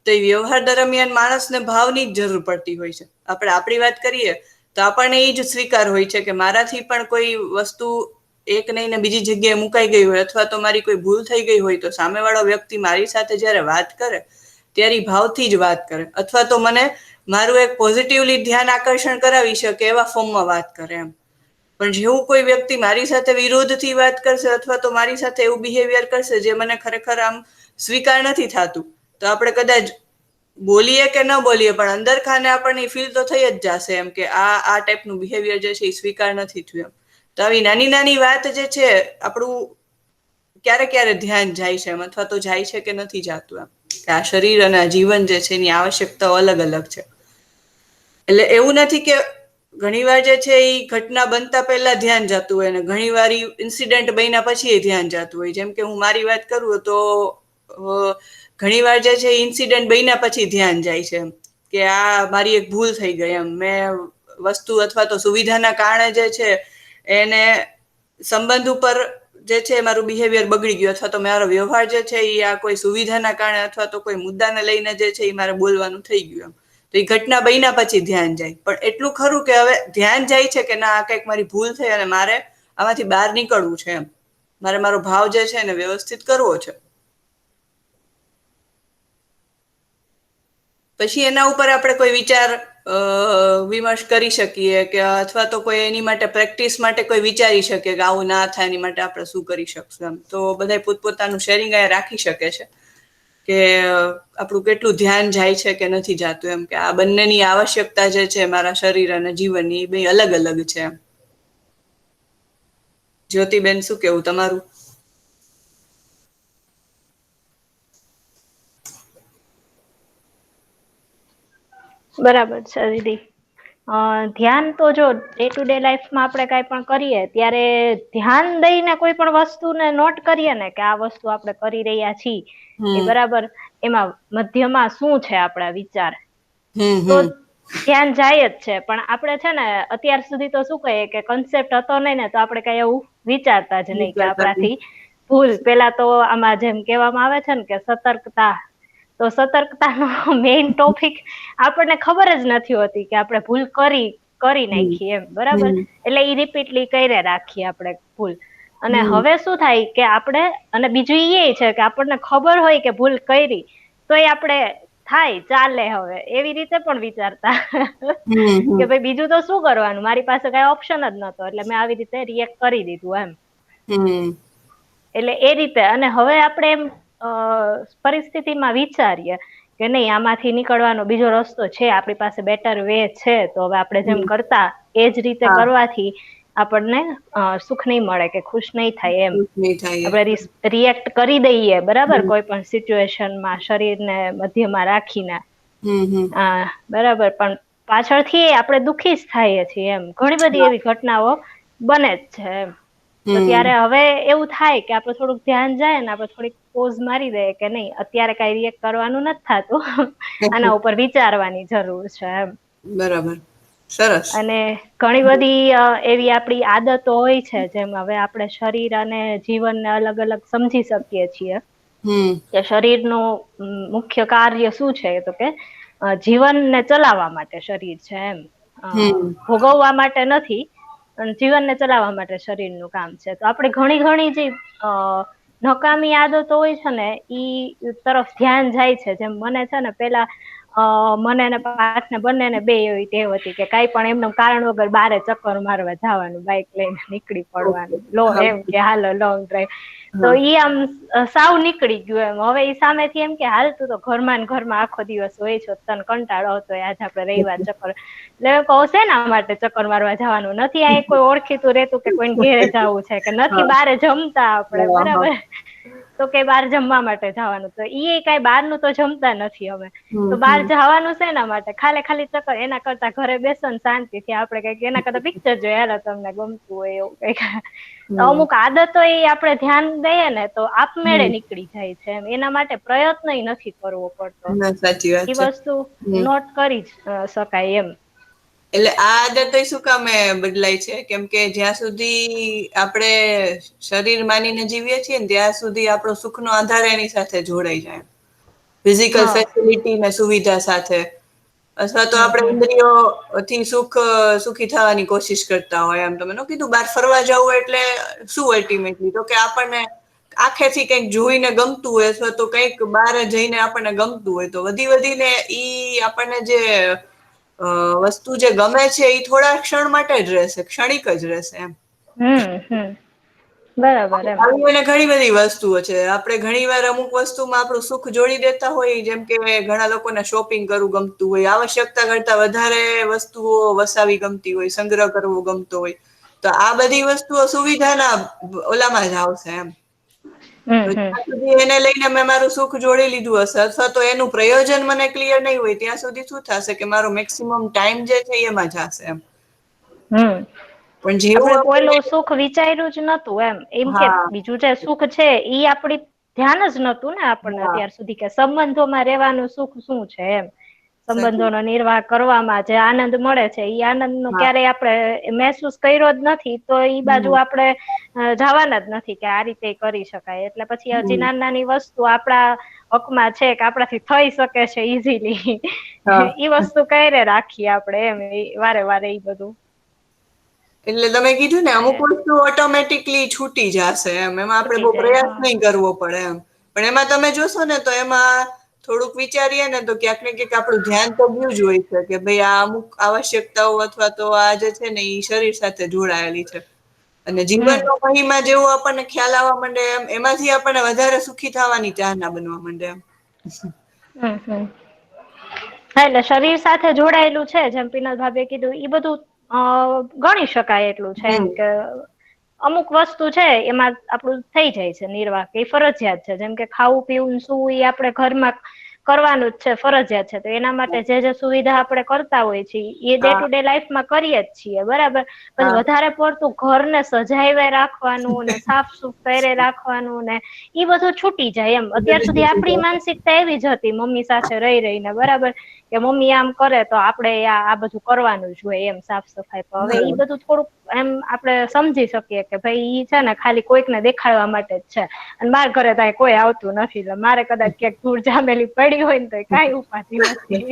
તો એ વ્યવહાર દરમિયાન માણસને ભાવની જ જરૂર પડતી હોય છે. આપણે આપણી વાત કરીએ તો આપણને એ જ સ્વીકાર હોય છે કે મારાથી પણ કોઈ વસ્તુ એક નહીં ને બીજી જગ્યાએ મુકાઈ ગઈ હોય અથવા તો મારી કોઈ ભૂલ થઈ ગઈ હોય તો સામેવાળો વ્યક્તિ મારી સાથે જયારે વાત કરે ત્યારે ભાવથી જ વાત કરે અથવા તો મને મારું એક પોઝિટિવલી ધ્યાન આકર્ષણ કરાવી શકે એવા ફોર્મમાં વાત કરે એમ. પણ જેવું કોઈ વ્યક્તિ મારી સાથે વિરોધથી વાત કરશે અથવા તો મારી સાથે એવું બિહેવિયર કરશે જે મને ખરેખર આમ સ્વીકાર નથી થતું, તો આપણે કદાચ બોલીએ કે ન બોલીએ પણ અંદર ખાને આપણને ફીલ તો થઈ જ જશે એમ કે આ ટાઈપનું બિહેવિયર જે છે એ સ્વીકાર નથી થયું એમ. તો આવી નાની નાની વાત જે છે આપણું ક્યારે ક્યારે ધ્યાન જાય છે એમ અથવા તો જાય છે કે નથી જાતું એમ. કે આ શરીર અને આ જીવન જે છે એની આવશ્યકતાઓ અલગ અલગ છે. એટલે એવું નથી કે ઘણીવાર જે છે એ ઘટના બનતા પહેલા ધ્યાન જતું હોય ને ઘણી વાર ઇન્સિડન્ટ બન્યા પછી ધ્યાન જતું હોય. જેમ કે હું મારી વાત કરું તો ઘણી વાર જે છે ઇન્સિડન્ટ બન્યા પછી ધ્યાન જાય છે એમ કે આ મારી એક ભૂલ થઈ ગઈ એમ. મેં વસ્તુ અથવા તો સુવિધાના કારણે જે છે એને સંબંધ ઉપર જે છે મારું બિહેવિયર બગડી ગયું અથવા તો મારો વ્યવહાર જે છે એ આ કોઈ સુવિધાના કારણે અથવા તો કોઈ મુદ્દાને લઈને જે છે એ મારે બોલવાનું થઈ ગયું એમ. તો એ ઘટના બન્યા પછી ધ્યાન જાય. પણ એટલું ખરું કે હવે ધ્યાન જાય છે કે ના આ કંઈક મારી ભૂલ થઈ અને મારે આમાંથી બહાર નીકળવું છે એમ. મારે મારો ભાવ જે છે એને વ્યવસ્થિત કરવો છે. પછી એના ઉપર આપણે કોઈ વિચાર વિમર્શ કરી શકીએ કે અથવા તો કોઈ એની માટે પ્રેક્ટિસ માટે કોઈ વિચારી શકે કે આવું ના થાય એની માટે આપણે શું કરી શકશું એમ. તો બધા પોતપોતાનું શેરિંગ અહીંયા રાખી શકે છે કે આપણું કેટલું ધ્યાન જાય છે કે નથી જાતું એમ. કે આ બંનેની આવશ્યકતા જે છે મારા શરીર અને જીવનની એ બે અલગ અલગ છે એમ. જ્યોતિબેન શું કેવું તમારું? બરાબર છે દીદી. ધ્યાન તો જો ડે ટુ ડે લાઈફમાં આપણે કાંઈ પણ કરીએ ત્યારે ધ્યાન દઈને કોઈ પણ વસ્તુને નોટ કરીએ ને કે આ વસ્તુ આપણે કરી રહ્યા છીએ એ બરાબર એમાં મધ્યમાં શું છે આપણા વિચાર, તો ધ્યાન જાય જ છે, પણ આપણે છે ને અત્યાર સુધી તો શું કહીએ કે કન્સેપ્ટ હતો નહીં ને, તો આપણે કઈ એવું વિચારતા જ નહીં કે આપણાથી ભૂલ. પેલા તો આમાં જેમ કહેવામાં આવે છે ને કે સતર્કતા, તો સતર્કતાનો મેઇન ટોપિક આપણને ખબર જ નથી હોતી કે આપણે ભૂલ કરી નાખી એમ, બરાબર. એટલે એ રિપીટલી કરી રાખીએ આપણે ભૂલ. અને હવે શું થાય કે આપણે, અને બીજું એ છે કે આપણને ખબર હોય કે ભૂલ કરી તો એ આપણે થાય ચાલે હવે એવી રીતે પણ વિચારતા કે ભાઈ બીજું તો શું કરવાનું, મારી પાસે કઈ ઓપ્શન જ નતો એટલે મેં આવી રીતે રિએક્ટ કરી દીધું એમ. એટલે એ રીતે. અને હવે આપણે એમ પરિસ્થિતિમાં વિચારીએ કે નહીં, આમાંથી નીકળવાનો બીજો રસ્તો છે, આપણી પાસે બેટર વે છે, તો હવે આપણે જેમ કરતા એ જ રીતે કરવાથી આપણને સુખ નહીં મળે કે ખુશ નહીં થાય એમ. આપણે રિએક્ટ કરી દઈએ, બરાબર, કોઈ પણ સિચ્યુએશનમાં શરીરને મધ્યમાં રાખીને, બરાબર, પણ પાછળથી આપણે દુઃખી જ થઈએ છીએ એમ. ઘણી બધી એવી ઘટનાઓ બને જ છે એમ. તો ત્યારે હવે એવું થાય કે આપણે થોડુંક ધ્યાન જાય ને આપણે થોડીક પોઝ મારી દઈએ કે નહીં, અત્યારે કઈ રિએક્ટ કરવાનું નથી થતું, આના ઉપર વિચારવાની જરૂર છે એમ. બરાબર, સરસ. અને ઘણી બધી એવી આપણી આદતો હોય છે, જેમ હવે આપણે શરીર અને જીવનને અલગ અલગ સમજી શકીએ છીએ કે શરીરનું મુખ્ય કાર્ય શું છે, તો કે જીવનને ચલાવવા માટે શરીર છે એમ, ભોગવવા માટે નથી, જીવનને ચલાવવા માટે શરીરનું કામ છે. તો આપણે ઘણી જે નકામી આદતો હોય છે ને ઈ તરફ ધ્યાન જાય છે. જેમ મને છે ને પેલા મને ને પાર્થને બંનેને બે એવી ટેવ હતી કે કાંઈ પણ એમનું કારણ વગર બારે ચક્કર મારવા જવાનું, બાઇક લઈને નીકળી પડવાનું, એમ કે હાલો લોંગ ડ્રાઈવ. તો ઈ આમ સાવ નીકળી ગયું એમ. હવે ઈ સામેથી એમ કે હાલ તું તો ઘરમાં ને ઘરમાં આખો દિવસ હોય છો, તને કંટાળો આવતો હોય, આજે આપણે રવિવાર ચક્કર. એટલે કહો શેના માટે ચક્કર મારવા જવાનું, નથી આ કોઈ ઓળખીતું રહેતું કે કોઈને ઘેરે જવું છે, કે નથી બારે જમતા આપણે, બરાબર, તો કે બહાર જમવા માટે જવાનું. તો ઈ કઈ બહારનું તો જમતા નથી અમે, તો બહાર જવાનું શેના માટે, ખાલી ચક્કર. એના કરતા ઘરે બેસો ને શાંતિથી આપણે કઈક, એના કરતા પિક્ચર જોઈએ, હાલો તમને ગમતું હોય એવું કઈક. અમુક આદતો એ આપણે ધ્યાન દઈએ ને તો આપમેળે નીકળી જાય છે એમ. એના માટે પ્રયત્ન નથી કરવો પડતો, એ વસ્તુ નોટ કરી શકાય એમ. એટલે આ આદત શું કામે બદલાય છે, કેમ કે જ્યાં સુધી આપણે શરીર માનીને જીવીએ છીએ ને ત્યાં સુધી આપણો સુખનો આધાર એની સાથે જોડાઈ જાય, ફિઝિકલ ફેસિલિટી ને સુવિધા સાથે. અથવા તો આપણે ઇન્દ્રિયોથી સુખી થવાની કોશિશ કરતા હોય એમ. તમે ન કીધું બહાર ફરવા જવું એટલે શું અલ્ટિમેટલી, તો કે આપણને આંખેથી કંઈક જોઈને ગમતું હોય અથવા તો કંઈક બહાર જઈને આપણને ગમતું હોય, તો વધીને ઈ આપણને જે વસ્તુ જે ગમે છે એ થોડા ક્ષણ માટે જ રહેશે, ક્ષણિક જ રહેશે એમ. બરાબર એમ. આવી ઘણી બધી વસ્તુઓ છે. આપણે ઘણી વાર અમુક વસ્તુમાં આપણું સુખ જોડી દેતા હોય, જેમ કે ઘણા લોકોને શોપિંગ કરવું ગમતું હોય, આવશ્યકતા કરતા વધારે વસ્તુઓ વસાવી ગમતી હોય, સંગ્રહ કરવો ગમતો હોય, તો આ બધી વસ્તુઓ સુવિધાના ઓલામાં જ આવશે એમ. જ્યાં સુધી એને લઈને મેં મારું સુખ જોડી લીધું હશે અથવા તો એનું પ્રયોજન મને ક્લિયર નહીં હોય, ત્યાં સુધી શું થશે કે મારો મેક્સિમમ ટાઈમ જે છે એમાં જશે એમ. પણ જેવું પેલું સુખ વિચાર્યું જ નતું એમ કે બીજું જે સુખ છે ઈ આપડી ધ્યાન જ નતું ને આપણને અત્યાર સુધી, કે સંબંધોમાં રહેવાનું સુખ શું છે એમ. સંબંધોનો નિર્વાહ કરવામાં જે આનંદ મળે છે ઈ આનંદ નો ક્યારેય આપણે મહેસૂસ કર્યો જ નથી, તો ઈ બાજુ આપણે જવાના જ નથી કે આ રીતે કરી શકાય. એટલે પછી હજી નાની વસ્તુ આપણા હકમાં છે કે આપણાથી થઈ શકે છે ઈઝીલી, ઈ વસ્તુ કઈ રાખીએ આપણે એમ વારે ઈ બધું. એટલે તમે કીધું ને અમુક વસ્તુ ઓટોમેટિકલી છૂટી જશે એમ, એમાં આપણે બહુ પ્રયાસ નહીં કરવો પડે એમ. પણ એમાં તમે જોશો ને તો એમાં થોડુંક વિચારીએ ને તો ક્યાંક ને ક્યાંક આપણું ધ્યાન તો ગયું જ હોય છે કે ભાઈ આ અમુક આવશ્યકતાઓ અથવા તો આ જે છે ને એ શરીર સાથે જોડાયેલી છે. અને જીવનનો મહિમા જેવો આપણને ખ્યાલ આવવા માંડે એમ, એમાંથી આપણને વધારે સુખી થવાની ચાહના બનવા માંડે એમ. એટલે શરીર સાથે જોડાયેલું છે, જેમ પિનલ ભાભીએ કીધું, એ બધું ગણી શકાય એટલું છે એમ કે અમુક વસ્તુ છે એમાં આપણું થઈ જાય છે નિર્વાહ, કે ફરજિયાત છે. જેમ કે ખાવું પીવું શું એ આપણે ઘરમાં કરવાનું જ છે, ફરજિયાત છે. તો એના માટે જે સુવિધા આપણે કરતા હોય છીએ એ ડે હા ટુ ડે લાઈફમાં કરીએ જ છીએ, બરાબર. પછી હા વધારે પડતું ઘરને સજાવે રાખવાનું ને સાફ સુફરે રાખવાનું ને ઈ બધું છૂટી જાય એમ. અત્યાર સુધી આપણી માનસિકતા એવી જ હતી મમ્મી સાથે રહી રહીને, બરાબર, કે મમ્મી આમ કરે તો આપડે આ બધું કરવાનું જ હોય એમ, સાફ સફાઈ. તો હવે ઈ બધું થોડુંક એમ આપડે સમજી શકીએ કે ભાઈ ઈ છે ને ખાલી કોઈકને દેખાડવા માટે જ છે. અને મારા ઘરે તો કોઈ આવતું નથી, એટલે મારે કદાચ ક્યાંક ધૂળ જામેલી પડી હોય ને તો કઈ ઉપાધિ નથી.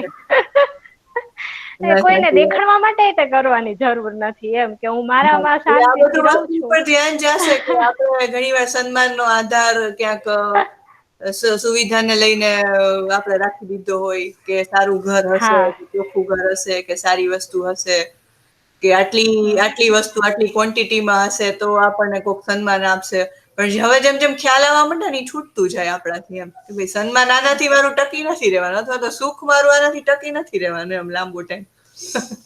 કોઈને સાચી વાત. દેખાડવા માટે કરવાની જરૂર નથી એમ, કે હું હા. મારામાં એટલે આ શાંતિથી બધું રહું વસ્તુ છું. ઉપર ધ્યાન જશે કે આપણે ઘણી વાર સન્માનનો આધાર ક્યાંક સુવિધાને લઈને આપણે રાખી દીધો હોય, કે સારું ઘર હશે, હા ચોખ્ખું ઘર હશે, કે સારી વસ્તુ હશે, કે આટલી આટલી વસ્તુ આટલી ક્વોન્ટિટીમાં હશે તો આપણને કોઈક સન્માન આપશે. પણ હવે જેમ જેમ ખ્યાલ આવવા માંડે ને, એ છૂટતું જાય આપણાથી એમ, કે ભાઈ સન્માન આનાથી મારું ટકી નથી રહેવાનું, અથવા તો સુખ મારું આનાથી ટકી નથી રહેવાનું એમ લાંબો ટાઈમ.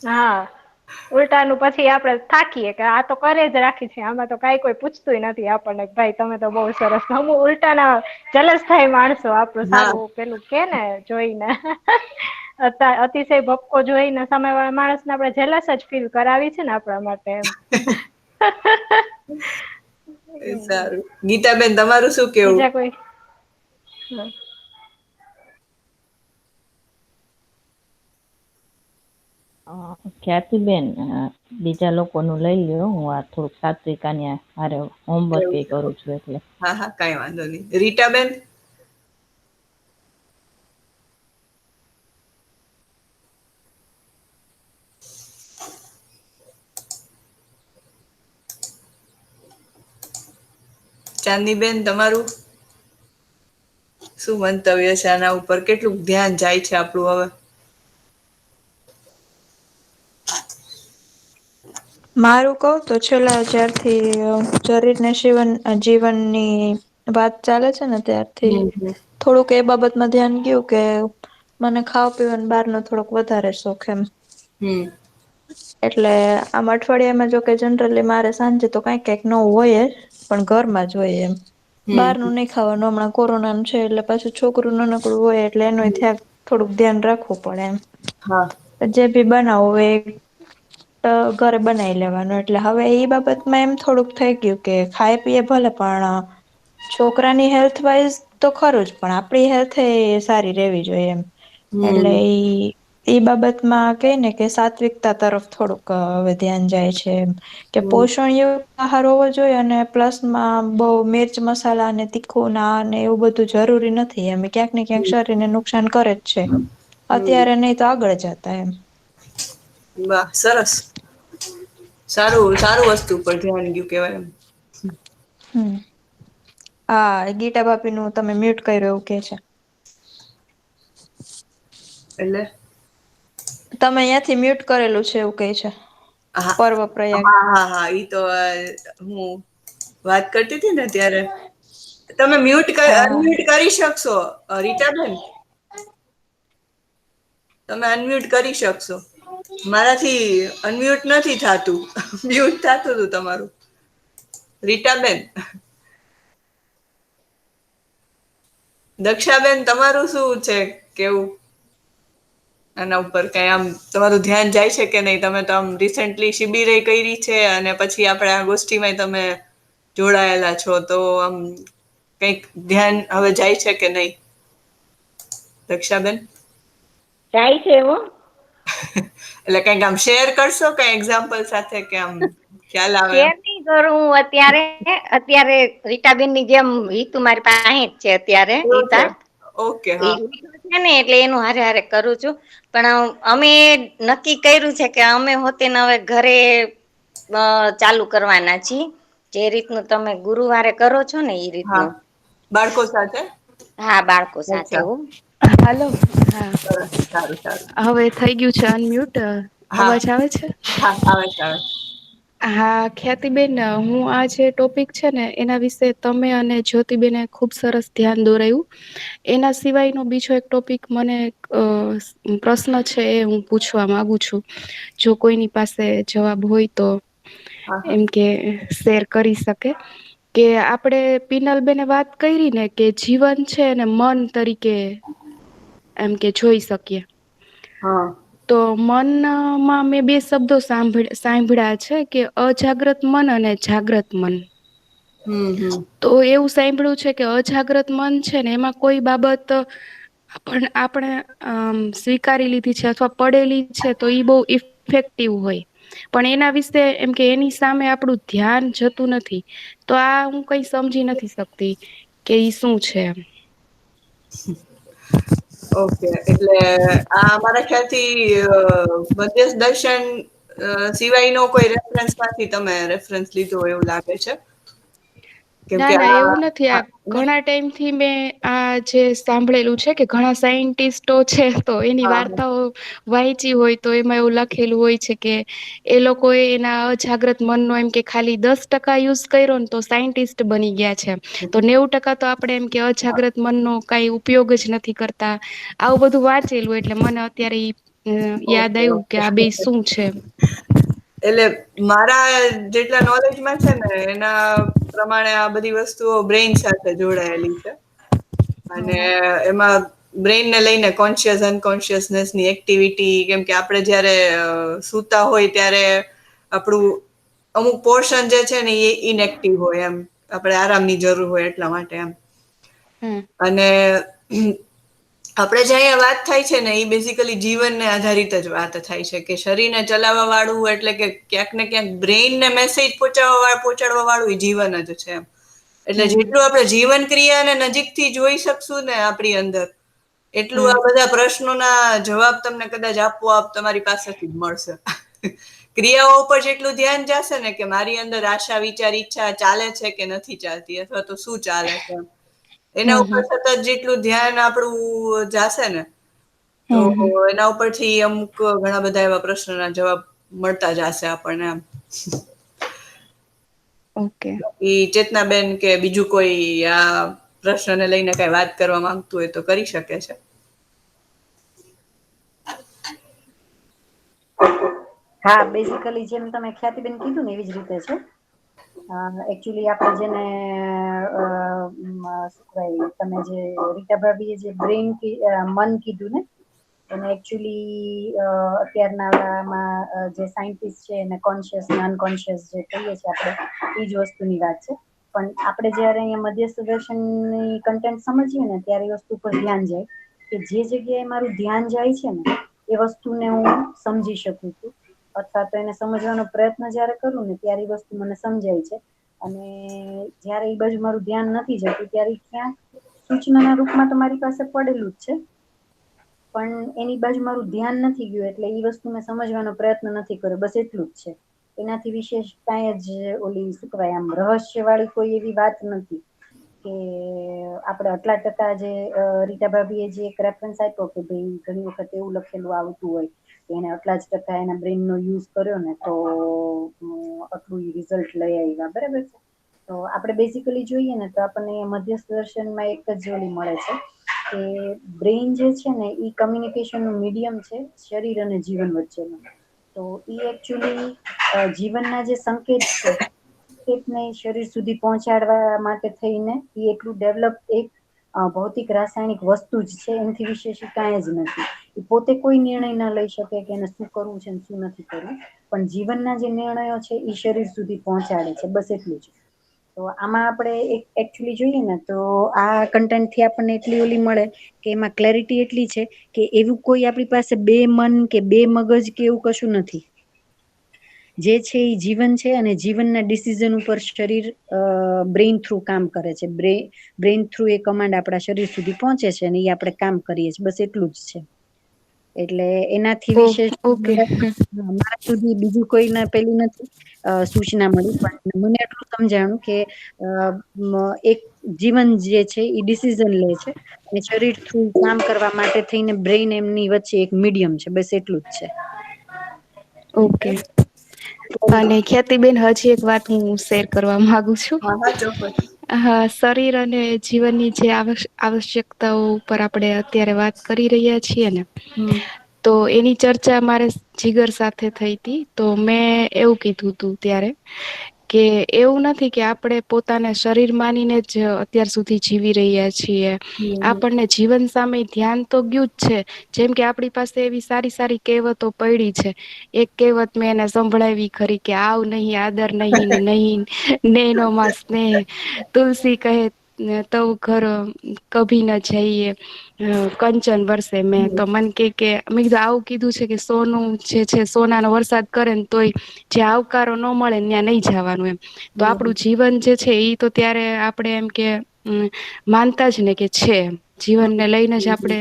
હા, ઉલટાનું પછી આપડે થાકીએ કે આ તો કરે જ રાખી છે, આમાં તો કઈ કોઈ પૂછતું નથી આપણને, ભાઈ તમે તો બહુ સરસ. અમુક ઉલટાના જલસ થાય માણસો આપણું હા સારું પેલું કે ને જોઈને. અતિશય ભપકો જોઈને સામે વાળા માણસને આપણે જેલસ જ ફીલ કરાવી છે ને આપણા માટે એમ. સારું. ગીતાબેન, તમારું શું કેવું? બીજા કોઈ ખ્યાતિબેન, બીજા લોકોનું લઈ લ્યો, હું આ થોડુંક સાત્વિકાની હારે હોમવર્ક કેવું એ છે? કરું છું એટલે. હા હા, કઈ વાંધો નહીં. રીટાબેન? ચાંદનીબેન, તમારું શું મંતવ્ય છે આના ઉપર? કેટલું ધ્યાન જાય છે આપણું હવે? મારું કહું તો છેલ્લા જ્યારથી શરીરને જીવનની વાત ચાલે છે ને ત્યારથી હમ થોડુંક એ બાબતમાં ધ્યાન ગયું કે મને ખાવા પીવાનો બહાર નો થોડોક વધારે શોખ એમ. હમ એટલે આમ અઠવાડિયામાં જો કે જનરલી મારે સાંજે તો કઈક નવું હોય જ. પણ ઘરમાં જ હોય એમ. હમ બહાર નું નહી ખાવાનું, હમણાં કોરોના નું છે એટલે પાછું છોકરું નાનકડું હોય એટલે એનું થોડુંક ધ્યાન રાખવું પડે એમ. હા. જે ભી બનાવવું એ ઘરે બનાવી લેવાનું, એટલે હવે ઈ બાબતમાં એમ થોડુંક થઈ ગયું કે ખાય પીએ ભલે પણ છોકરાની હેલ્થ વાઈઝ તો ખરું જ, પણ આપડી હેલ્થ એ સારી રેવી જોઈએ એમ. એટલે હમ ઈ બાબતમાં કઈ ને કે સાત્વિકતા તરફ થોડુંક હવે ધ્યાન જાય છે એમ, કે હમ પોષણયુ આહાર હોવો જોઈએ, અને પ્લસમાં બહુ મિર્ચ મસાલા અને તીખું ના અને એવું બધું જરૂરી નથી એમ. ક્યાંક ને ક્યાંક શરીરને નુકસાન કરે જ છે, હમ અત્યારે નહી તો આગળ જતા એમ. વાહ, સરસ. સારું સારું વસ્તુ પર ધ્યાન ગયું કેવાય એમ. હા, ગીતા ભાભી નું તમે મ્યુટ કર્યું એવું કે છે. એટલે? તમે અહિયાંથી મ્યુટ કરેલું છે એવું કઈ છે. હા પર્વ પ્રયાગ હા હા હા, ઈ તો હું વાત કરતી હતી ને ત્યારે. તમે હા અનમ્યુટ કરી શકશો રીટાબેન. તમે અનમ્યુટ કરી શકશો. મારાથી અનમ્યુટ નથી થાતું, મ્યુટ થાતું હતું તમારું. રીટાબેન. દક્ષાબેન, તમારું શું છે કેવું? આના ઉપર કઈ આમ તમારું ધ્યાન જાય છે કે નહી? તમે તો આમ રિસેન્ટલી શિબિર કરી છે, અને પછી આપણે આ ગોષ્ઠીમાં તમે જોડાયેલા છો, તો આમ કઈક ધ્યાન હવે જાય છે કે નહી? દક્ષાબેન? જાય છે હો. એટલે કઈક આમ શેર કરશો, કઈ એક્ઝામ્પલ સાથે, કે આમ ખ્યાલ આવે શેર એમ? નહી કરું અત્યારે રીટાબેન ની જેમ હિતુ મારી પાસે જ છે અત્યારે કેવું છે? હિતા. ઓકે, હા. છે ને એટલે એનું હારે હારે કરું છું. પણ અમે નક્કી કર્યું છે કે અમે હોતે ને હવે ઘરે ચાલુ કરવાના છીએ, જે રીતનું તમે ગુરુવારે કરો છો ને એ હા, રીતનું. બાળકો સાથે? હા, બાળકો સાથે અચ્છા, હો. હાલો. હા, સરસ, સારું સારું. હવે થઈ ગયું છે અનમ્યુટ. હા અવાજ આવે છે? હા, આવે છે, આવે છે. હા, ખ્યાતિબેન, હું આ જે ટોપિક છે ને એના વિશે તમે અને જ્યોતિબેને ખુબ સરસ ધ્યાન દોરાયું. એના સિવાયનો બીજો એક ટોપિક મને પ્રશ્ન છે એ હું પૂછવા માંગુ છું, જો કોઈની પાસે જવાબ હોય તો હા હા એમ કે શેર કરી શકે. કે આપડે પિનલબેને વાત કરી ને કે જીવન છે ને મન તરીકે એમ કે જોઈ શકીએ. હા. તો મનમાં મેં બે શબ્દો સાંભળ્યા છે કે અજાગ્રત મન અને જાગ્રત મન. હમ. તો એવું સાંભળ્યું છે કે અજાગ્રત મન છે ને એમાં કોઈ બાબત આપણે સ્વીકારી લીધી છે અથવા પડેલી છે તો એ બહુ ઇફેક્ટિવ હોય. પણ એના વિશે એમ કે એની સામે આપણું ધ્યાન જતું નથી. તો આ હું કઈ સમજી નથી શકતી કે ઈ શું છે એમ. ઓકે, એટલે આ મારા ખ્યાલથી મધ્યસ્થ દર્શન સિવાયનો કોઈ રેફરન્સમાંથી તમે રેફરન્સ લીધો એવું લાગે છે. કેમ ના કે ના એવું નથી. આ ઘણા ટાઈમ થી મેં આ જે સાંભળેલું છે કે ઘણા સાયન્ટિસ્ટો છે તો એની હા વાર્તાઓ વાંચી હોય તો એમાં એવું લખેલું હોય છે કે એ લોકો એ એના અજાગ્રત મનનો એમ કે ખાલી 10% યુઝ કર્યો ને તો સાયન્ટિસ્ટ બની ગયા છે. તો 90% તો આપડે એમ કે અજાગ્રત મનનો કઈ ઉપયોગ જ નથી કરતા. આવું બધું વાંચેલું એટલે મને અત્યારે યાદ ઓકે આવ્યું કે ઓકે. આ બે શું છે. એટલે મારા જેટલા નોલેજમાં છે ને એના પ્રમાણે આ બધી વસ્તુઓ બ્રેઇન સાથે જોડાયેલી છે. અને એમાં બ્રેઇનને લઈને કોન્શિયસ અનકોન્શિયસનેસની એક્ટિવિટી, કેમ કે આપણે જયારે સૂતા હોય ત્યારે આપણું અમુક પોર્શન જે છે ને એ ઇનએક્ટિવ હોય એમ. આપણે આરામની જરૂર હોય એટલા માટે એમ. હમ અને આપણે જે અહીંયા વાત થાય છે ને એ બેઝિકલી જીવનને આધારિત જ વાત થાય છે કે શરીરને ચલાવવા વાળું એટલે કે ક્યાંક ને ક્યાંક બ્રેઇનને મેસેજ પહોંચાડવા વાળું એ જીવન જ છે એમ. એટલે જેટલું આપણે જીવન ક્રિયાને નજીકથી જોઈ શકશું ને આપણી અંદર, એટલું આ બધા પ્રશ્નોના જવાબ તમને કદાચ આપોઆપ તમારી પાસેથી જ મળશે. ક્રિયાઓ ઉપર જેટલું ધ્યાન જશે ને કે મારી અંદર આશા, વિચાર, ઈચ્છા ચાલે છે કે નથી ચાલતી, અથવા તો શું ચાલે છે, એના ઉપર સતત જેટલું ધ્યાન આપણું જાશે ને તો એના ઉપરથી અમુક ઘણા બધા એવા પ્રશ્નોના જવાબ મળતા જશે આપણને એમ. ઓકે. ચેતનાબેન કે બીજું કોઈ આ પ્રશ્નને લઈને કઈ વાત કરવા માંગતું હોય તો કરી શકે છે. હા, બેઝિકલી જેમ તમે ખ્યાતિબેન કીધું ને એવી જ રીતે છે. એકચ્યુઅલી આપણે જેને શું કહેવાય, તમે જે રીટા ભાભીએ જે મન કીધું ને, એને એકચ્યુઅલી અત્યારનામાં જે સાયન્ટિસ્ટ છે એને કોન્શિયસ ને અનકોન્શિયસ જે કહીએ છીએ આપણે, એ જ વસ્તુની વાત છે. પણ આપણે જયારે અહીંયા મધ્યસ્થ દર્શનની કન્ટેન્ટ સમજીએ ને ત્યારે એ વસ્તુ પર ધ્યાન જાય કે જે જગ્યાએ મારું ધ્યાન જાય છે ને એ વસ્તુને હું સમજી શકું છું, અથવા તો એને સમજવાનો પ્રયત્ન જયારે કરું ને ત્યારે એ વસ્તુ મને સમજાય છે. અને જયારે એ બાજુ મારું ધ્યાન નથી જતું ત્યારે ક્યાંક સૂચનાના રૂપમાં તો મારી પાસે પડેલું જ છે, પણ એની બાજુ મારું ધ્યાન નથી ગયું એટલે એ વસ્તુ મેં સમજવાનો પ્રયત્ન નથી કર્યો, બસ એટલું જ છે. એનાથી વિશેષ કાંઈ જ ઓલી શું કહેવાય આમ રહસ્ય વાળી કોઈ એવી વાત નથી કે આપણે આટલા ટકા જે રીટા ભાભીએ જે એક રેફરન્સ આપ્યો કે ભાઈ ઘણી વખત એવું લખેલું આવતું હોય કે એને આટલા જ ટકા એના બ્રેઇનનો યુઝ કર્યો ને તો આટલું રિઝલ્ટ લઈ આવ્યા, બરાબર છે. તો આપણે બેઝિકલી જોઈએ ને તો આપણને મધ્યસ્થ દર્શનમાં એક જ જોડી મળે છે કે બ્રેઇન જે છે ને એ કમ્યુનિકેશન નું મીડિયમ છે શરીર અને જીવન વચ્ચેનું. તો ઈ એકચ્યુઅલી જીવનના જે સંકેત છે સંકેતને શરીર સુધી પહોંચાડવા માટે થઈને એ એટલું ડેવલપ એક ભૌતિક રાસાયણિક વસ્તુ જ છે, એનાથી વિશેષ કાંઈ જ નથી. એ પોતે કોઈ નિર્ણય ના લઈ શકે કે એને શું કરવું છે શું નથી કરવું, પણ જીવનના જે નિર્ણયો છે એ શરીર સુધી પહોંચાડે છે, બસ એટલું જ. તો આમાં આપણે એકચુઅલી જોઈએ ને તો આ કન્ટેન્ટથી આપણને એટલી ઓલી મળે કે એમાં ક્લેરિટી એટલી છે કે એવું કોઈ આપણી પાસે બે મન કે બે મગજ કે એવું કશું નથી. જે છે એ જીવન છે અને જીવનના ડિસિઝન ઉપર શરીર બ્રેઇન થ્રુ કામ કરે છે. બ્રેઇન થ્રુ એ કમાન્ડ આપણા શરીર સુધી પહોંચે છે અને એ આપણે કામ કરીએ છીએ, બસ એટલું જ છે. એટલે એનાથી વિશેષ ઓકે. મારા સુધી બીજું કોઈ પેલું નથી સૂચના મળી, પણ મને એટલું સમજાણું કે એક જીવન જે છે એ ડિસિઝન લે છે અને શરીર થ્રુ કામ કરવા માટે થઈને બ્રેઇન એમની વચ્ચે એક મીડિયમ છે, બસ એટલું જ છે. ઓકે. અને ખ્યાતિબેન હજી એક વાત હું શેર કરવા માંગુ છું. હા હા, ચોક્કસ. હા, શરીર અને જીવનની જે આવશ્યકતાઓ ઉપર આપણે અત્યારે વાત કરી રહ્યા છીએ ને, તો એની ચર્ચા મારે જીગર સાથે થઈ હતી. તો મેં એવું કીધું હતું ત્યારે કે એવું નથી કે આપણે પોતાને શરીર માનીને જ અત્યાર સુધી જીવી રહ્યા છીએ. આપણને જીવન સામે ધ્યાન તો ગયું જ છે. જેમ કે આપણી પાસે એવી સારી સારી કહેવતો પડી છે. એક કહેવત મેં એને સંભળાવી ખરી કે આવ નહીં આદર નહીં ને નહીં નેનો માં સ્નેહ તુલસી કહે તવ ઘર કભી ન જઈએ કંચન વરસે મેં તો મન કે મેં કીધું આવું કીધું છે કે સોનું જે છે સોનાનો વરસાદ કરે ને તોય જે આવકારો ન મળે ને ત્યાં નહીં જવાનું એમ. તો આપણું જીવન જે છે ઈ તો ત્યારે આપણે એમ કે માનતા જ ને કે છે જીવનને લઈને જ આપણે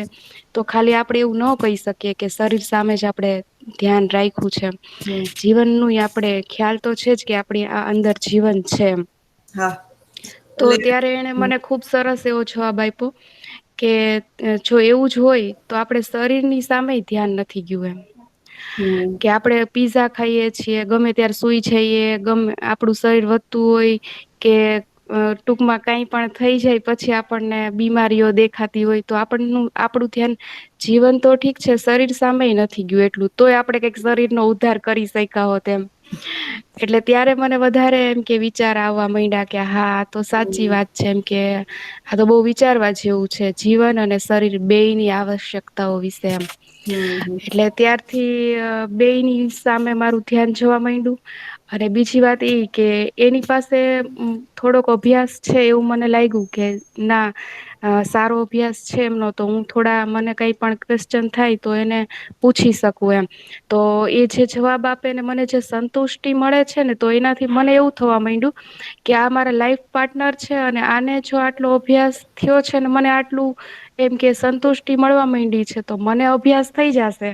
તો ખાલી આપણે એવું ન કહી શકીએ કે શરીર સામે જ આપણે ધ્યાન રાખ્યું છે. જીવનનું આપણે ખ્યાલ તો છે જ કે આપણી આ અંદર જીવન છે એમ. હા તો એટલે ત્યારે એને મને ખુબ સરસ એવો જવાબ આપ્યો કે જો એવું જ હોય તો આપણે શરીરની સામે ધ્યાન નથી ગયું એમ. કે આપણે પીઝા ખાઈએ છીએ ગમે ત્યારે સુઈ જઈએ ગમે આપણું શરીર વધતું હોય કે ટૂંકમાં કઈ પણ થઈ જાય પછી આપણને બીમારીઓ દેખાતી હોય તો આપણું ધ્યાન જીવન તો ઠીક છે શરીર સામે નથી ગયું એટલું તોય આપણે કઈક શરીરનો ઉદ્ધાર કરી શક્યા હોત એમ. એટલે ત્યારે મને વધારે એમ કે વિચાર આવવા માંડ્યા કે હા તો સાચી વાત છે એમ કે આ તો બહુ વિચારવા જેવું છે જીવન અને શરીર બેયની આવશ્યકતાઓ વિશે એમ. એટલે ત્યારથી બેયની સામે મારું ધ્યાન જવા માંડ્યું. અને બીજી વાત એ કે એની પાસે થોડોક અભ્યાસ છે એવું મને લાગ્યું કે ના સારો અભ્યાસ છે એમનો તો હું થોડા મને કઈ પણ ક્વેશ્ચન થાય તો એને પૂછી શકું એમ. તો એ જે જવાબ આપે ને મને જે સંતુષ્ટિ મળે છે ને તો એનાથી મને એવું થવા માંડ્યું કે આ મારા લાઈફ પાર્ટનર છે અને આને જો આટલો અભ્યાસ થયો છે ને મને આટલું એમ કે સંતુષ્ટિ મળવા માંડી છે તો મને અભ્યાસ થઈ જશે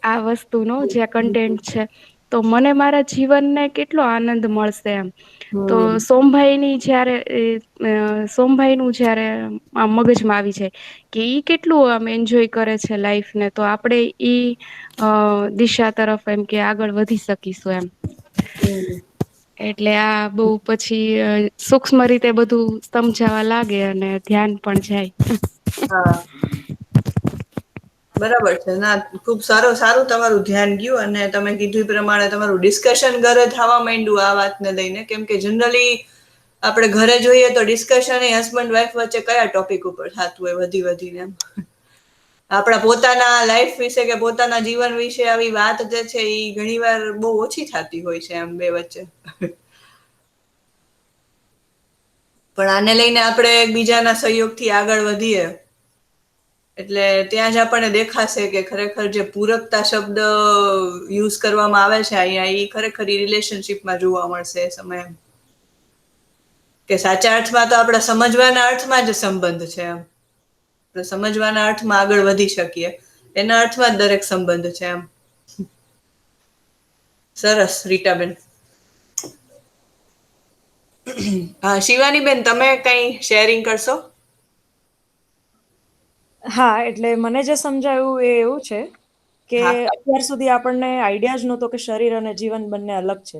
આ વસ્તુનો જે કન્ટેન્ટ છે તો મને મારા જીવનને કેટલો આનંદ મળશે એમ. તો સોમભાઈની જયારે સોમભાઈનું જયારે મગજમાં આવી જાય કે ઈ કેટલું આમ એન્જોય કરે છે લાઈફ ને તો આપણેે ઈ દિશા તરફ એમ કે આગળ વધી શકીશું એમ. એટલે આ બહુ પછી સૂક્ષ્મ રીતે બધું સમજાવા લાગે અને ધ્યાન પણ જાય. હા બરાબર છે ના ખુબ સારું તમારું ધ્યાન ગયું અને તમે કીધું એ પ્રમાણે તમારું ડિસ્કશન ઘરે થવા માંડ્યું આ વાતને લઈને કેમ કે જનરલી આપણે ઘરે જોઈએ તો ડિસ્કશન એ હસબન્ડ વાઈફ વચ્ચે કયા ટોપિક ઉપર થતું હોય વધીને એમ. આપણા પોતાના લાઈફ વિશે કે પોતાના જીવન વિશે આવી વાત જે છે એ ઘણી વાર બહુ ઓછી થતી હોય છે એમ બે વચ્ચે. પણ આને લઈને આપણે એકબીજાના સહયોગથી આગળ વધીએ એટલે ત્યાં જ આપણને દેખાશે કે ખરેખર જે પૂરકતા શબ્દ યુઝ કરવામાં આવે છે અહીંયા એ ખરેખર રિલેશનશીપમાં જોવા મળશે એ સમય કે સાચા અર્થમાં તો આપણે સમજવાના અર્થમાં જ સંબંધ છે એમ. સમજવાના અર્થમાં આગળ વધી શકીએ એના અર્થમાં જ દરેક સંબંધ છે એમ. સરસ રીટાબેન. હા શિવાની બેન તમે કઈ શેરિંગ કરશો? હા એટલે મને જે સમજાયું એ એવું છે કે હા અત્યાર સુધી આપણને આઈડિયા જ નહોતો કે શરીર અને જીવન બંને અલગ છે.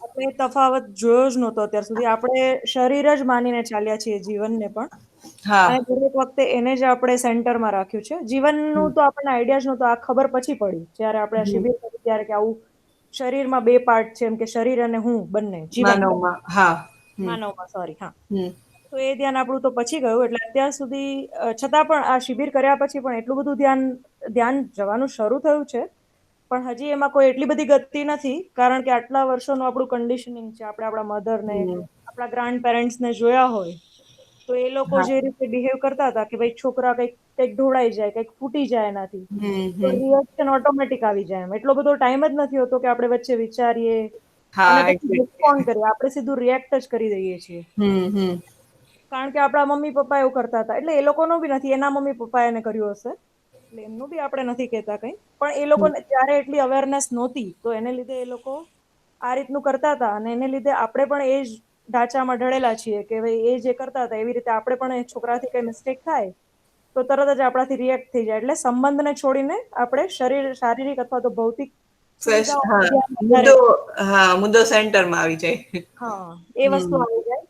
આપણે તફાવત જોયો જ નહોતો અત્યાર સુધી આપણે શરીર જ માનીને ચાલ્યા છીએ જીવનને પણ હા અને દરેક વખતે એને જ આપણે સેન્ટરમાં રાખ્યું છે. જીવનનું તો આપણને આઈડિયા જ નહોતો આ ખબર પછી પડી જ્યારે આપણે આ શિબિર કરી ત્યારે કે આવું શરીરમાં બે પાર્ટ છે એમ કે શરીર અને હું બંને જીવન માનવમાં હા માનવમાં સોરી હા તો એ ધ્યાન આપણું તો પછી ગયું એટલે અત્યાર સુધી છતાં પણ આ શિબિર કર્યા પછી પણ એટલું બધું ધ્યાન જવાનું શરૂ થયું છે પણ હજી એમાં કોઈ એટલી બધી ગતિ નથી કારણ કે આટલા વર્ષોનું આપણું કન્ડિશનિંગ છે આપણે આપણા મધરને આપણા ગ્રાન્ડ પેરેન્ટ્સને જોયા હોય તો એ લોકો હા જે રીતે બિહેવ કરતા હતા કે ભાઈ છોકરા કંઈક ઢોળાઈ જાય કંઈક ફૂટી જાય એનાથી તો રિએક્શન ઓટોમેટિક આવી જાય એમ એટલો બધો ટાઈમ જ નથી હોતો કે આપણે વચ્ચે વિચારીએ અને હા પછી એક્ઝેક્ટલી રિસ્પોન્ડ કરીએ આપણે સીધું રિએક્ટ જ કરી દઈએ છીએ કારણ કે આપણા મમ્મી પપ્પા એવું કરતા હતા એટલે એ લોકોનું બી નથી એના મમ્મી પપ્પા એને કર્યું હશે એટલે એમનું બી આપણે નથી કહેતા કંઈ પણ એ લોકોને ત્યારે એટલી અવેરનેસ નહોતી તો એને લીધે એ લોકો આ રીતનું કરતા હતા અને એને લીધે આપણે પણ એ જ ઢાંચામાં ઢળેલા છીએ કે ભાઈ એ જે કરતા હતા એવી રીતે આપણે પણ એ છોકરાથી કઈ મિસ્ટેક થાય તો તરત જ આપણાથી રિએક્ટ થઈ જાય એટલે સંબંધને છોડીને આપણે શારીરિક અથવા તો ભૌતિક સુવિધાઓ હા ધ્યાન વધારે મુદ્દો સેન્ટરમાં આવી જાય. હા એ વસ્તુ આવી જાય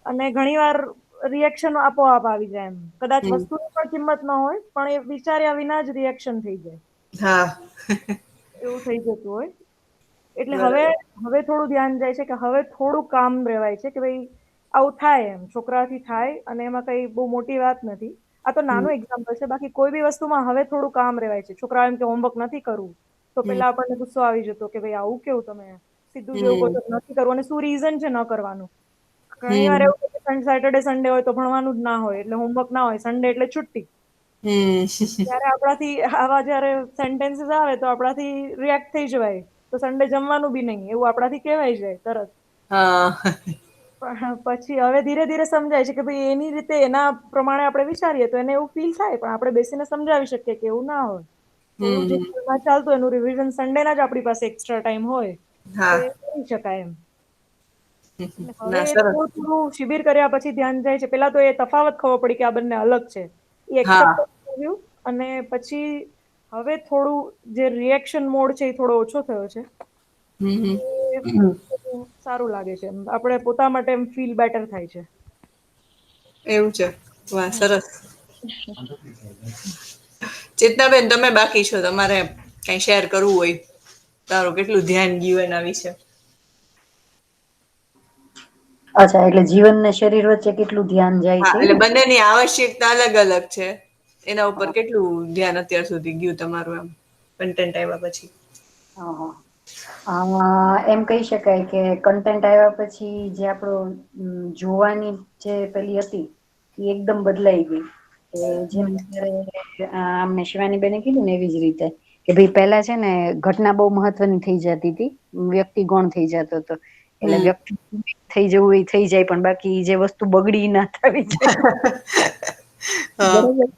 અને ઘણી વાર રિએક્શન આપોઆપ આવી જાય એમ કદાચ વસ્તુની પણ કિંમત ન હોય પણ એ વિચાર્યા વિના જ રિએક્શન થઈ જાય હા એવું થઈ જતું હોય એટલે હવે થોડું ધ્યાન જાય છે કે હવે થોડું કામ રહેવાય છે કે ભાઈ આવું થાય, એમ છોકરાથી થાય અને એમાં કઈ બહુ મોટી વાત નથી. આ તો નાનું એક્ઝામ્પલ છે, બાકી કોઈ બી વસ્તુમાં હવે થોડું કામ રહેવાય છે. છોકરા એમ કે હોમવર્ક નથી કરવું તો પેલા આપણને ગુસ્સો આવી જતો કે ભાઈ આવું કેવું તમે સીધું જેવું કહો છો નથી કરવું, અને શું રીઝન છે ન કરવાનું. ઘણી વાર એવું કે સેટરડે સન્ડે હોય તો ભણવાનું જ ના હોય એટલે હોમવર્ક ના હોય, સન્ડે એટલે છુટ્ટી. ત્યારે આપણાથી આવા જયારે સેન્ટેન્સીસ આવે તો આપણાથી રિએક્ટ થઈ જવાય, તો સન્ડે જમવાનું બી નહીં એવું આપણાથી કહેવાય જાય તરત. પણ પછી હવે ધીરે ધીરે સમજાય છે કે ભાઈ એની રીતે એના પ્રમાણે આપણે વિચારીએ તો એને એવું ફીલ થાય, પણ આપણે બેસીને સમજાવી શકીએ કે એવું ના હોય. થોડું જે સ્કૂલમાં ચાલતું એનું રિવિઝન સન્ડેના જ આપણી પાસે એક્સ્ટ્રા ટાઈમ હોય તો એ કરી શકાય એમ. હવે થોડું થોડું શિબિર કર્યા પછી ધ્યાન જાય છે. પેલા તો એ તફાવત ખબર પડી કે આ બંને અલગ છે, એ એક્સેપ્ટ કર્યું. અને પછી હવે થોડું જે રિએક્શન મોડ છે એ થોડો ઓછો થયો છે. સારું લાગે છે, આપણે પોતા માટે એમ ફીલ બેટર થાય છે. એવું છે, વાહ સરસ. ચેતનાબેન તમે બાકી છો, તમારે કઈ શેર કરવું હોય, તારું કેટલું ધ્યાન ગયું એના વિશે? અચ્છા, એટલે જીવન ને શરીર વચ્ચે કેટલું ધ્યાન જાય છે એટલે ને? બંનેની આવશ્યકતા અલગ અલગ છે, એના ઉપર કેટલું ધ્યાન અત્યાર સુધી ગયું તમારું એમ કન્ટેન્ટ આવ્યા પછી? એમ કહી શકાય કે કન્ટેન્ટ આવ્યા પછી જે આપણો જોવાની જે પેલી હતી એ એકદમ બદલાઈ ગઈ. કે જેમ અમને શિવાની બેને કીધું ને એવી જ રીતે કે ભાઈ પહેલા છે ને ઘટના બહુ મહત્વની થઈ જતી હતી, વ્યક્તિ ગૌણ થઈ જતો હતો. એટલે વ્યક્તિ થઈ જવું એ થઈ જાય, પણ બાકી જે વસ્તુ બગડી ના થવી જોઈએ બરોબર.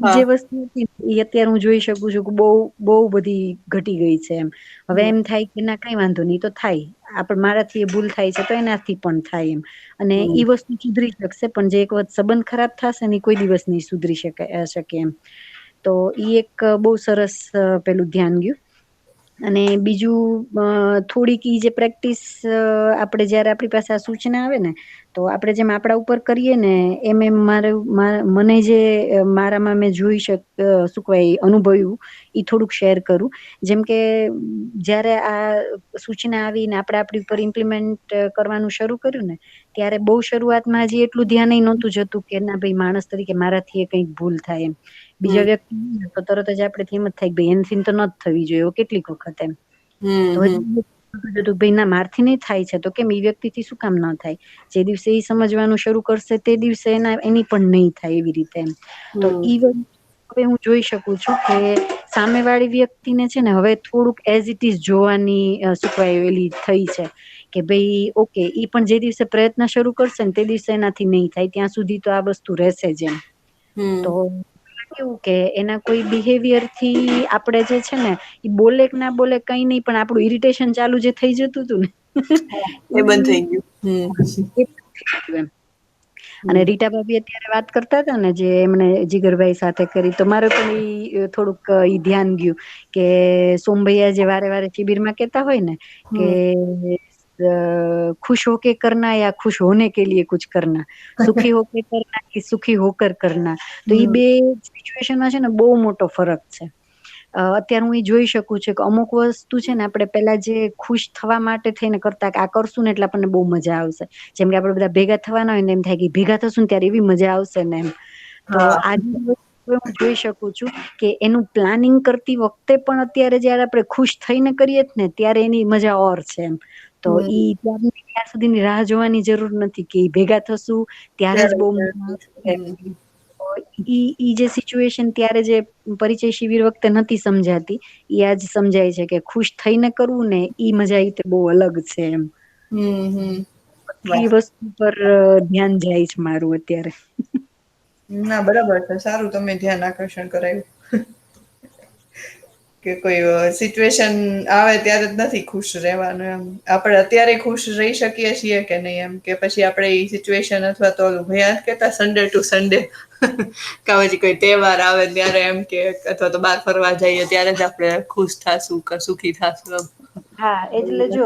જે વસ્તુ હતી એ અત્યારે હું જોઈ શકું છું કે બહુ બધી ઘટી ગઈ છે એમ. હવે એમ થાય કે ના કઈ વાંધો નહીં, તો થાય આપડે મારાથી એ ભૂલ થાય છે તો એનાથી પણ થાય એમ. અને ઈ વસ્તુ સુધરી શકશે, પણ જે એક વખત સંબંધ ખરાબ થશે ને કોઈ દિવસ નહીં સુધરી શકે એમ. તો ઈ એક બહુ સરસ પેલું ધ્યાન ગયું. અને બીજું થોડીક ઈ જે પ્રેક્ટિસ આપણે જયારે આપણી પાસે આ સૂચના આવે ને તો આપણે જેમ આપણા ઉપર કરીએ ને એમ મને જે મારામાં મેં જોઈ શું કહેવાય અનુભવ્યું એ થોડુંક શેર કરું. જેમ કે જયારે આ સૂચના આવીને આપણે આપણી ઉપર ઇમ્પ્લિમેન્ટ કરવાનું શરૂ કર્યું ને ત્યારે બહુ શરૂઆતમાં હજી એટલું ધ્યાન નહોતું જતું કે ના ભાઈ માણસ તરીકે મારાથી કંઈક ભૂલ થાય એમ. બીજા વ્યક્તિ તો તરત જ આપણે એમ જ થાય ભાઈ એનથી તો ન થવી જોઈએ કેટલીક વખત એમ. તો ભાઈ ના મારથી નહીં થાય છે તો કેમ એ વ્યક્તિ થી શું કામ ના થાય? જે દિવસે એ સમજવાનું શરૂ કરશે તે દિવસે એની પણ નહીં થાય એવી રીતે એમ. તો હવે હું જોઈ શકું છું કે સામે વાળી વ્યક્તિને છે ને હવે થોડુંક એઝ ઇટ ઇઝ જોવાની સુકવાયેલી થઈ છે. કે ભાઈ ઓકે ઈ પણ જે દિવસે પ્રયત્ન શરૂ કરશે ને તે દિવસે એનાથી નહીં થાય ત્યાં સુધી તો આ વસ્તુ રહેશે જ એમ. તો કેવું કે એના કોઈ બિહેવિયર થી આપડે જે છે ને એ બોલે કે ના બોલે કઈ નઈ પણ આપણું ઇરિટેશન ચાલુ જે થઈ જતું હતું ને એ બંધ થઈ ગયું. અને રીટા ભાભી અત્યારે વાત કરતા હતા ને જે એમને જીગરભાઈ સાથે કરી તો મારે પણ ઈ થોડુંક ઈ ધ્યાન ગયું કે સોમભૈયા જે વારે વારે શિબિર માં કેતા હોય ને કે ખુશ હોકે કરના યા ખુશ હોને કે લીએ કુછ કરના, સુખી હોકે કરના કે સુખી હોકર કરના. તો ઈ બે સિચ્યુએશનમાં છે ને બહુ મોટો ફરક છે. અત્યારે હું એ જોઈ શકું છું કે અમુક વસ્તુ છે ને આપણે પેલા જે ખુશ થવા માટે થઈને કરતા કે આ કરશું ને એટલે આપણને બહુ મજા આવશે. જેમ કે આપડે બધા ભેગા થવાના હોય ને એમ થાય કે ભેગા થશું ને ત્યારે એવી મજા આવશે ને એમ. તો આજે હું જોઈ શકું છું કે એનું પ્લાનિંગ કરતી વખતે પણ અત્યારે જયારે આપણે ખુશ થઈને કરીએ ને ત્યારે એની મજા ઓર છે એમ. તો ઈ ત્યાર સુધીની રાહ જોવાની જરૂર નથી કે ભેગા થશું ત્યારે જ બહુ ઈ જે સિચ્યુએશન ત્યારે જે પરિચય શિબિર વખતે નથી સમજાતી ઈ આજ સમજાય છે કે ખુશ થઈને કરવું ને ઈ મજા એ બહુ અલગ છે એમ. એ વસ્તુ પર ધ્યાન જાય છે મારું અત્યારે. ના બરાબર છે, સારું તમે ધ્યાન આકર્ષણ કરાયું. કે કોઈ સિચ્યુએશન આવે ત્યારે જ નથી ખુશ રહેવાનું એમ. આપણે અત્યારે ખુશ રહી શકીએ છીએ કે નહીં એમ કે પછી આપણે એ સિચ્યુએશન અથવા તો ભૈયા કેતા સન્ડે ટુ સન્ડે કે પછી કોઈ તહેવાર આવે ત્યારે એમ કે અથવા તો બહાર ફરવા જઈએ ત્યારે જ આપણે ખુશ થાશું સુખી થાશું એમ. હા એટલે જો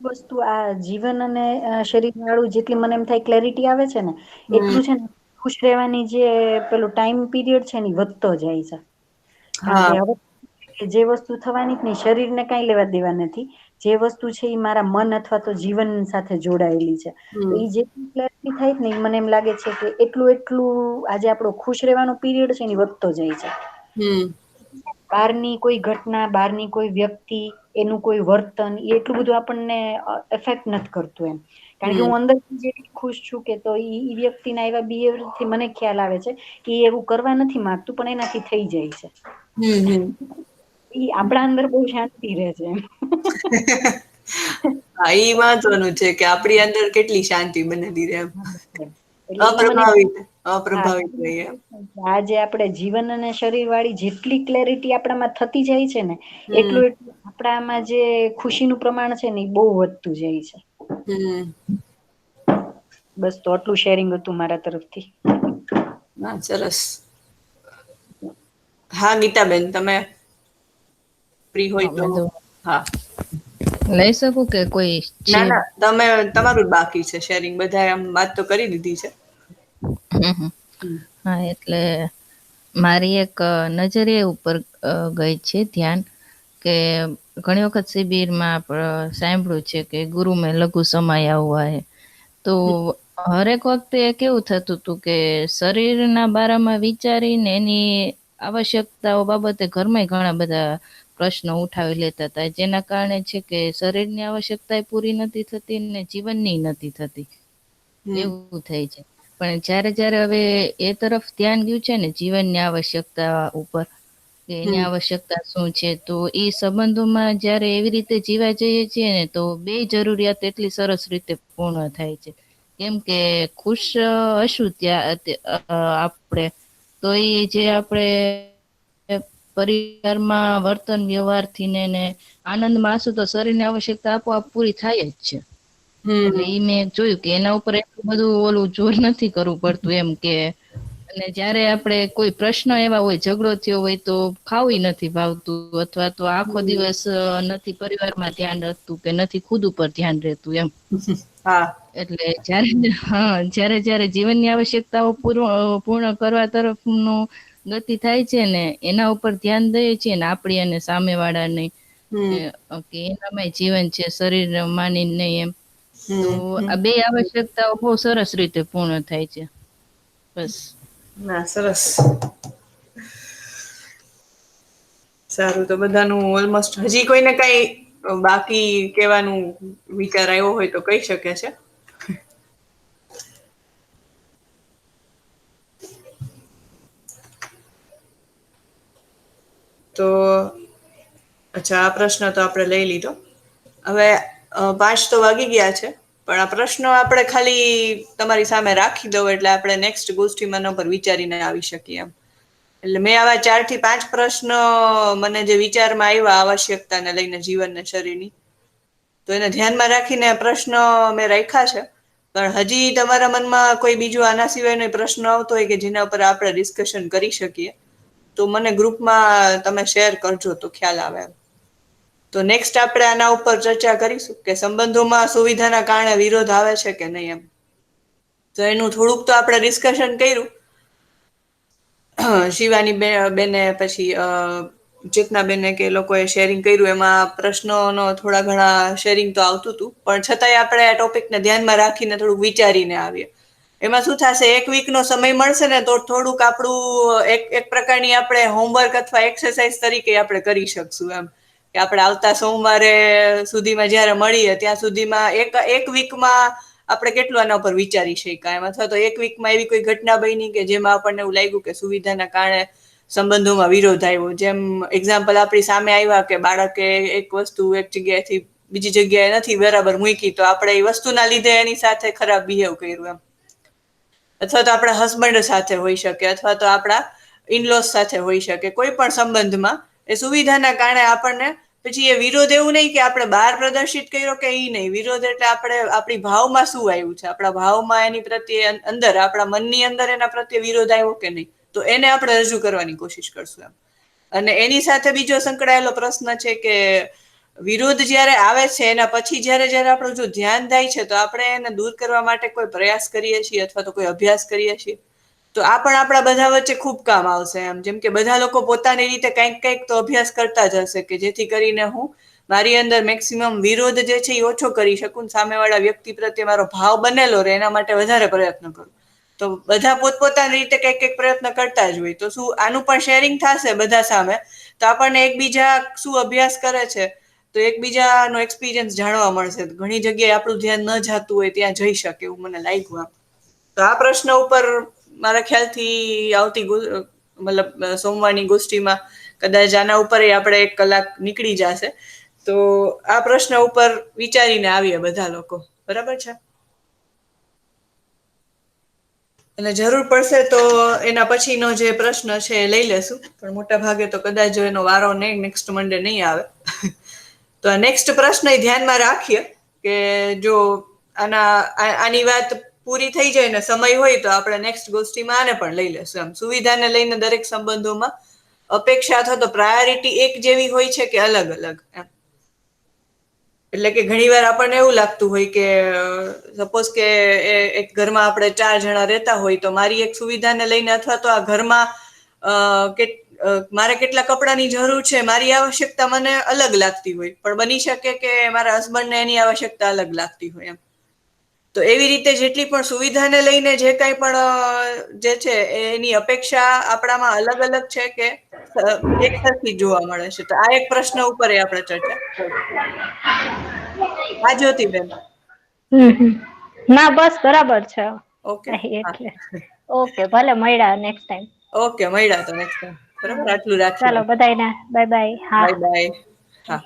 વસ્તુ આ જીવન અને શરીર વાળું જેટલી મને એમ થાય ક્લેરિટી આવે છે ને એટલું છે ને ખુશ રહેવાની જે પેલું ટાઈમ પીરિયડ છે ને વધતો જાય છે. કારણ કે હવે જે વસ્તુ થવાની જ નહી શરીર ને કઈ લેવા દેવા નથી જે વસ્તુ છે એ મારા મન અથવા તો જીવન સાથે જોડાયેલી છે. તો એ જે ક્લેરિટી થાય ને મને એમ લાગે છે કે એટલું આજે આપણો ખુશ રહેવાનો પીરિયડ છે ને વધતો જાય છે. બહારની કોઈ ઘટના, બહારની કોઈ વ્યક્તિ, એનું કોઈ વર્તન એ એટલું બધું આપણને એફેક્ટ નથી કરતું એમ. કારણ કે હું અંદર જેટલી ખુશ છું કે તો એ વ્યક્તિના એવા બિહેવિયર થી મને ખ્યાલ આવે છે કે એવું કરવા નથી માંગતું પણ એનાથી થઈ જાય છે. ઈ આપણા અંદર બહુ શાંતિ રહે છે. હા, ઈ મહત્વનું છે કે આપણી અંદર કેટલી શાંતિ બનેલી રહે એમ. એટલે ઈ મને અપ્રભાવિત રહીએ. આજે આપણે જીવન અને શરીર વાળી જેટલી ક્લેરિટી આપણામાં થતી જાય છે ને એટલું આપણામાં જે ખુશીનું પ્રમાણ છે ને એ બહુ વધતું જાય છે. બસ તો આટલું શેરિંગ હતું મારા તરફથી. હા, સરસ. હા ગીતાબેન, તમે ફ્રી હોય તો બધું હા લઈ શકું કે કોઈ છે? ના, તમે તમારું જ બાકી છે શેરિંગ. બધાએ આમ વાત તો કરી દીધી છે. હા, એટલે મારી એક નજરિયા ઉપર ગઈ છે ધ્યાન કે ઘણી વખત શિબિરમાં સાંભળ્યું છે કે ગુરુ મેં લઘુ સમાયા હુઆ હૈ. તો હરેક વખતે કેવું થતું હતું કે શરીરના બારામાં વિચારીને એની આવશ્યકતાઓ બાબતે ઘરમાં ઘણા બધા પ્રશ્નો ઉઠાવી લેતા હતા, જેના કારણે છે કે શરીરની આવશ્યકતા પૂરી નથી થતી ને જીવનની નથી થતી, એવું થાય છે. પણ જયારે હવે એ તરફ ધ્યાન ગયું છે ને જીવનની આવશ્યકતા ઉપર, કે એની આવશ્યકતા શું છે, તો એ સંબંધોમાં જયારે એવી રીતે જીવા જઈએ છીએ ને તો બે જરૂરિયાત એટલી સરસ રીતે પૂર્ણ થાય છે. કેમ કે ખુશ હશું ત્યાં આપણે તો એ જે આપણે પરિવારમાં વર્તન વ્યવહારથી ને આનંદમાં હશું તો શરીરની આવશ્યકતા આપોઆપ પૂરી થાય જ છે. એટલે ઈ મેં જોયું કે એના ઉપર એટલું બધું ઓલું જોર નથી કરવું પડતું એમ કે અને જયારે આપણે કોઈ પ્રશ્ન એવા હોય, ઝઘડો થયો હોય તો ખાવું નથી ભાવતું, અથવા તો આખો દિવસ નથી પરિવારમાં ધ્યાન રહેતું કે નથી ખુદ ઉપર ધ્યાન રહેતું એમ. એટલે જયારે જીવનની આવશ્યકતાઓ પૂર્ણ કરવા તરફનું ગતિ થાય છે ને એના ઉપર ધ્યાન દઈએ છીએ ને આપણી અને સામે વાળાની કે એનામાં જીવન છે, શરીર માની નહીં એમ. તો આ બે આવશ્યકતાઓ બહુ સરસ રીતે પૂર્ણ થાય છે. બસ. ના, સરસ. સારું, તો બધાનું ઓલમોસ્ટ હજી કોઈને કઈ બાકી કેવાનું વિચાર આવ્યો હોય તો કહી શકે છે. તો અચ્છા, આ પ્રશ્ન તો આપણે લઈ લીધો. હવે 5 તો વાગી ગયા છે, પણ આ પ્રશ્નો આપણે ખાલી તમારી સામે રાખી દઉં એટલે આપણે નેક્સ્ટ ગોષ્ઠીમાં એના પર વિચારીને આવી શકીએ એમ. એટલે મેં આવા 4 થી 5 પ્રશ્ન મને જે વિચારમાં આવ્યા આવશ્યકતાને લઈને જીવન ને શરીરની, તો એને ધ્યાનમાં રાખીને પ્રશ્ન મેં રાખ્યા છે. પણ હજી તમારા મનમાં કોઈ બીજો આના સિવાયનો પ્રશ્ન આવતો હોય કે જેના ઉપર આપણે ડિસ્કશન કરી શકીએ તો મને ગ્રુપમાં તમે શેર કરજો તો ખ્યાલ આવે. તો નેક્સ્ટ આપણે આના ઉપર ચર્ચા કરીશું કે સંબંધોમાં સુવિધાના કારણે વિરોધ આવે છે કે નહીં એમ. તો એનું થોડુંક તો આપણે ડિસ્કશન કર્યું. શિવાની બેને પછી ચેતના બેને કે લોકોએ શેરિંગ કર્યું, એમાં પ્રશ્નોનો થોડા ઘણા શેરિંગ તો આવતું હતું, પણ છતાંય આપણે આ ટોપિકને ધ્યાનમાં રાખીને થોડુંક વિચારીને આવીએ. એમાં શું થશે, એક વીકનો સમય મળશે ને તો થોડુંક આપણું એક પ્રકારની આપણે હોમવર્ક અથવા એક્સરસાઇઝ તરીકે આપણે કરી શકશું એમ. કે આપણે આવતા સોમવારે સુધીમાં જયારે મળીએ ત્યાં સુધીમાં એક વીકમાં આપણે કેટલું આના ઉપર વિચારી શકાય એમ, અથવા તો એક વીકમાં એવી કોઈ ઘટના બની કે જેમાં આપણને એવું લાગ્યું કે સુવિધાના કારણે સંબંધોમાં વિરોધ આવ્યો. જેમ એક્ઝામ્પલ આપણી સામે આવ્યા કે બાળકે એક વસ્તુ એક જગ્યાએથી બીજી જગ્યાએ નથી બરાબર મૂકી, તો આપણે એ વસ્તુના લીધે એની સાથે ખરાબ બિહેવ કર્યું એમ. અથવા તો આપણા હસબન્ડ સાથે હોઈ શકે, અથવા તો આપણા ઇનલોસ સાથે હોઈ શકે. કોઈ પણ સંબંધમાં એ સુવિધાના કારણે આપણને પછી એ વિરોધ એવું નહીં કે આપણે બહાર પ્રદર્શિત કર્યો કે એ નહીં. વિરોધ એટલે આપણે આપણી ભાવમાં શું આવ્યું છે, આપણા ભાવમાં એની પ્રત્યે અંદર આપણા મનની અંદર એના પ્રત્યે વિરોધ આવ્યો કે નહીં, તો એને આપણે રજૂ કરવાની કોશિશ કરશું એમ. અને એની સાથે બીજો સંકળાયેલો પ્રશ્ન છે કે વિરોધ જયારે આવે છે એના પછી જયારે આપણું જો ધ્યાન થાય છે તો આપણે એને દૂર કરવા માટે કોઈ પ્રયાસ કરીએ છીએ અથવા તો કોઈ અભ્યાસ કરીએ છીએ, તો આ પણ આપણા બધા વચ્ચે ખૂબ કામ આવશે એમ. જેમ કે બધા લોકો પોતાની રીતે કંઈક તો અભ્યાસ કરતા જ હશે કે જેથી કરીને હું મારી અંદર મેક્સિમમ વિરોધ જે છે એ ઓછો કરી શકું, સામેવાળા વ્યક્તિ પ્રત્યે મારો ભાવ બનેલો રહે એના માટે વધારે પ્રયત્ન કરું. તો બધા પોતપોતાની રીતે કંઈક પ્રયત્ન કરતા જ હોય, તો શું આનું પણ શેરિંગ થશે બધા સામે, તો આપણને એકબીજા શું અભ્યાસ કરે છે તો એકબીજાનો એક્સપિરિયન્સ જાણવા મળશે. ઘણી જગ્યાએ આપણું ધ્યાન ન જતું હોય ત્યાં જઈ શકે એવું મને લાગ્યું. તો આ પ્રશ્ન ઉપર મારા ખ્યાલથી આવતી મતલબ સોમવારની ગોષ્ઠીમાં કદાચ આના ઉપર આપણે 1 કલાક નીકળી જશે. તો આ પ્રશ્ન ઉપર વિચારીને આવીએ બધા લોકો, બરાબર છે? અને જરૂર પડશે તો એના પછીનો જે પ્રશ્ન છે એ લઈ લેશું, પણ મોટા ભાગે તો કદાચ એનો વારો નહીં, નેક્સ્ટ મંડે નહીં આવે. તો આ નેક્સ્ટ પ્રશ્ન ધ્યાનમાં રાખીએ કે જો આની વાત પૂરી થઈ જાય ને સમય હોય તો આપણે નેક્સ્ટ ગોષ્ઠીમાં આને પણ લઈ લેશું. એમ સુવિધાને લઈને દરેક સંબંધોમાં અપેક્ષા અથવા તો પ્રાયોરિટી એક જેવી હોય છે કે અલગ અલગ એમ. એટલે કે ઘણીવાર આપણને એવું લાગતું હોય કે સપોઝ કે એક ઘરમાં આપણે 4 જણા રહેતા હોય તો મારી એક સુવિધાને લઈને અથવા તો આ ઘરમાં મારે કેટલા કપડાની જરૂર છે, મારી આવશ્યકતા મને અલગ લાગતી હોય, પણ બની શકે કે મારા હસબન્ડને એની આવશ્યકતા અલગ લાગતી હોય એમ. તો એવી રીતે જેટલી પણ સુવિધાને લઈને જે કાંઈ પણ જે છે એની અપેક્ષા આપણામાં અલગ અલગ છે કે એક સરખી જોવા મળે છે. તો આ એક પ્રશ્ન ઉપર આપણે ચર્ચા આ જ્યોતિબેન. ના બસ બરાબર છે. ઓકે એટલે ઓકે, ભલે મળ્યા નેક્સ્ટ ટાઈમ. ઓકે, મળ્યા તો નેક્સ્ટ ટાઈમ. બરાબર, આટલું રાખીએ. ચાલો બધાને બાય બાય. હા બાય બાય. હા.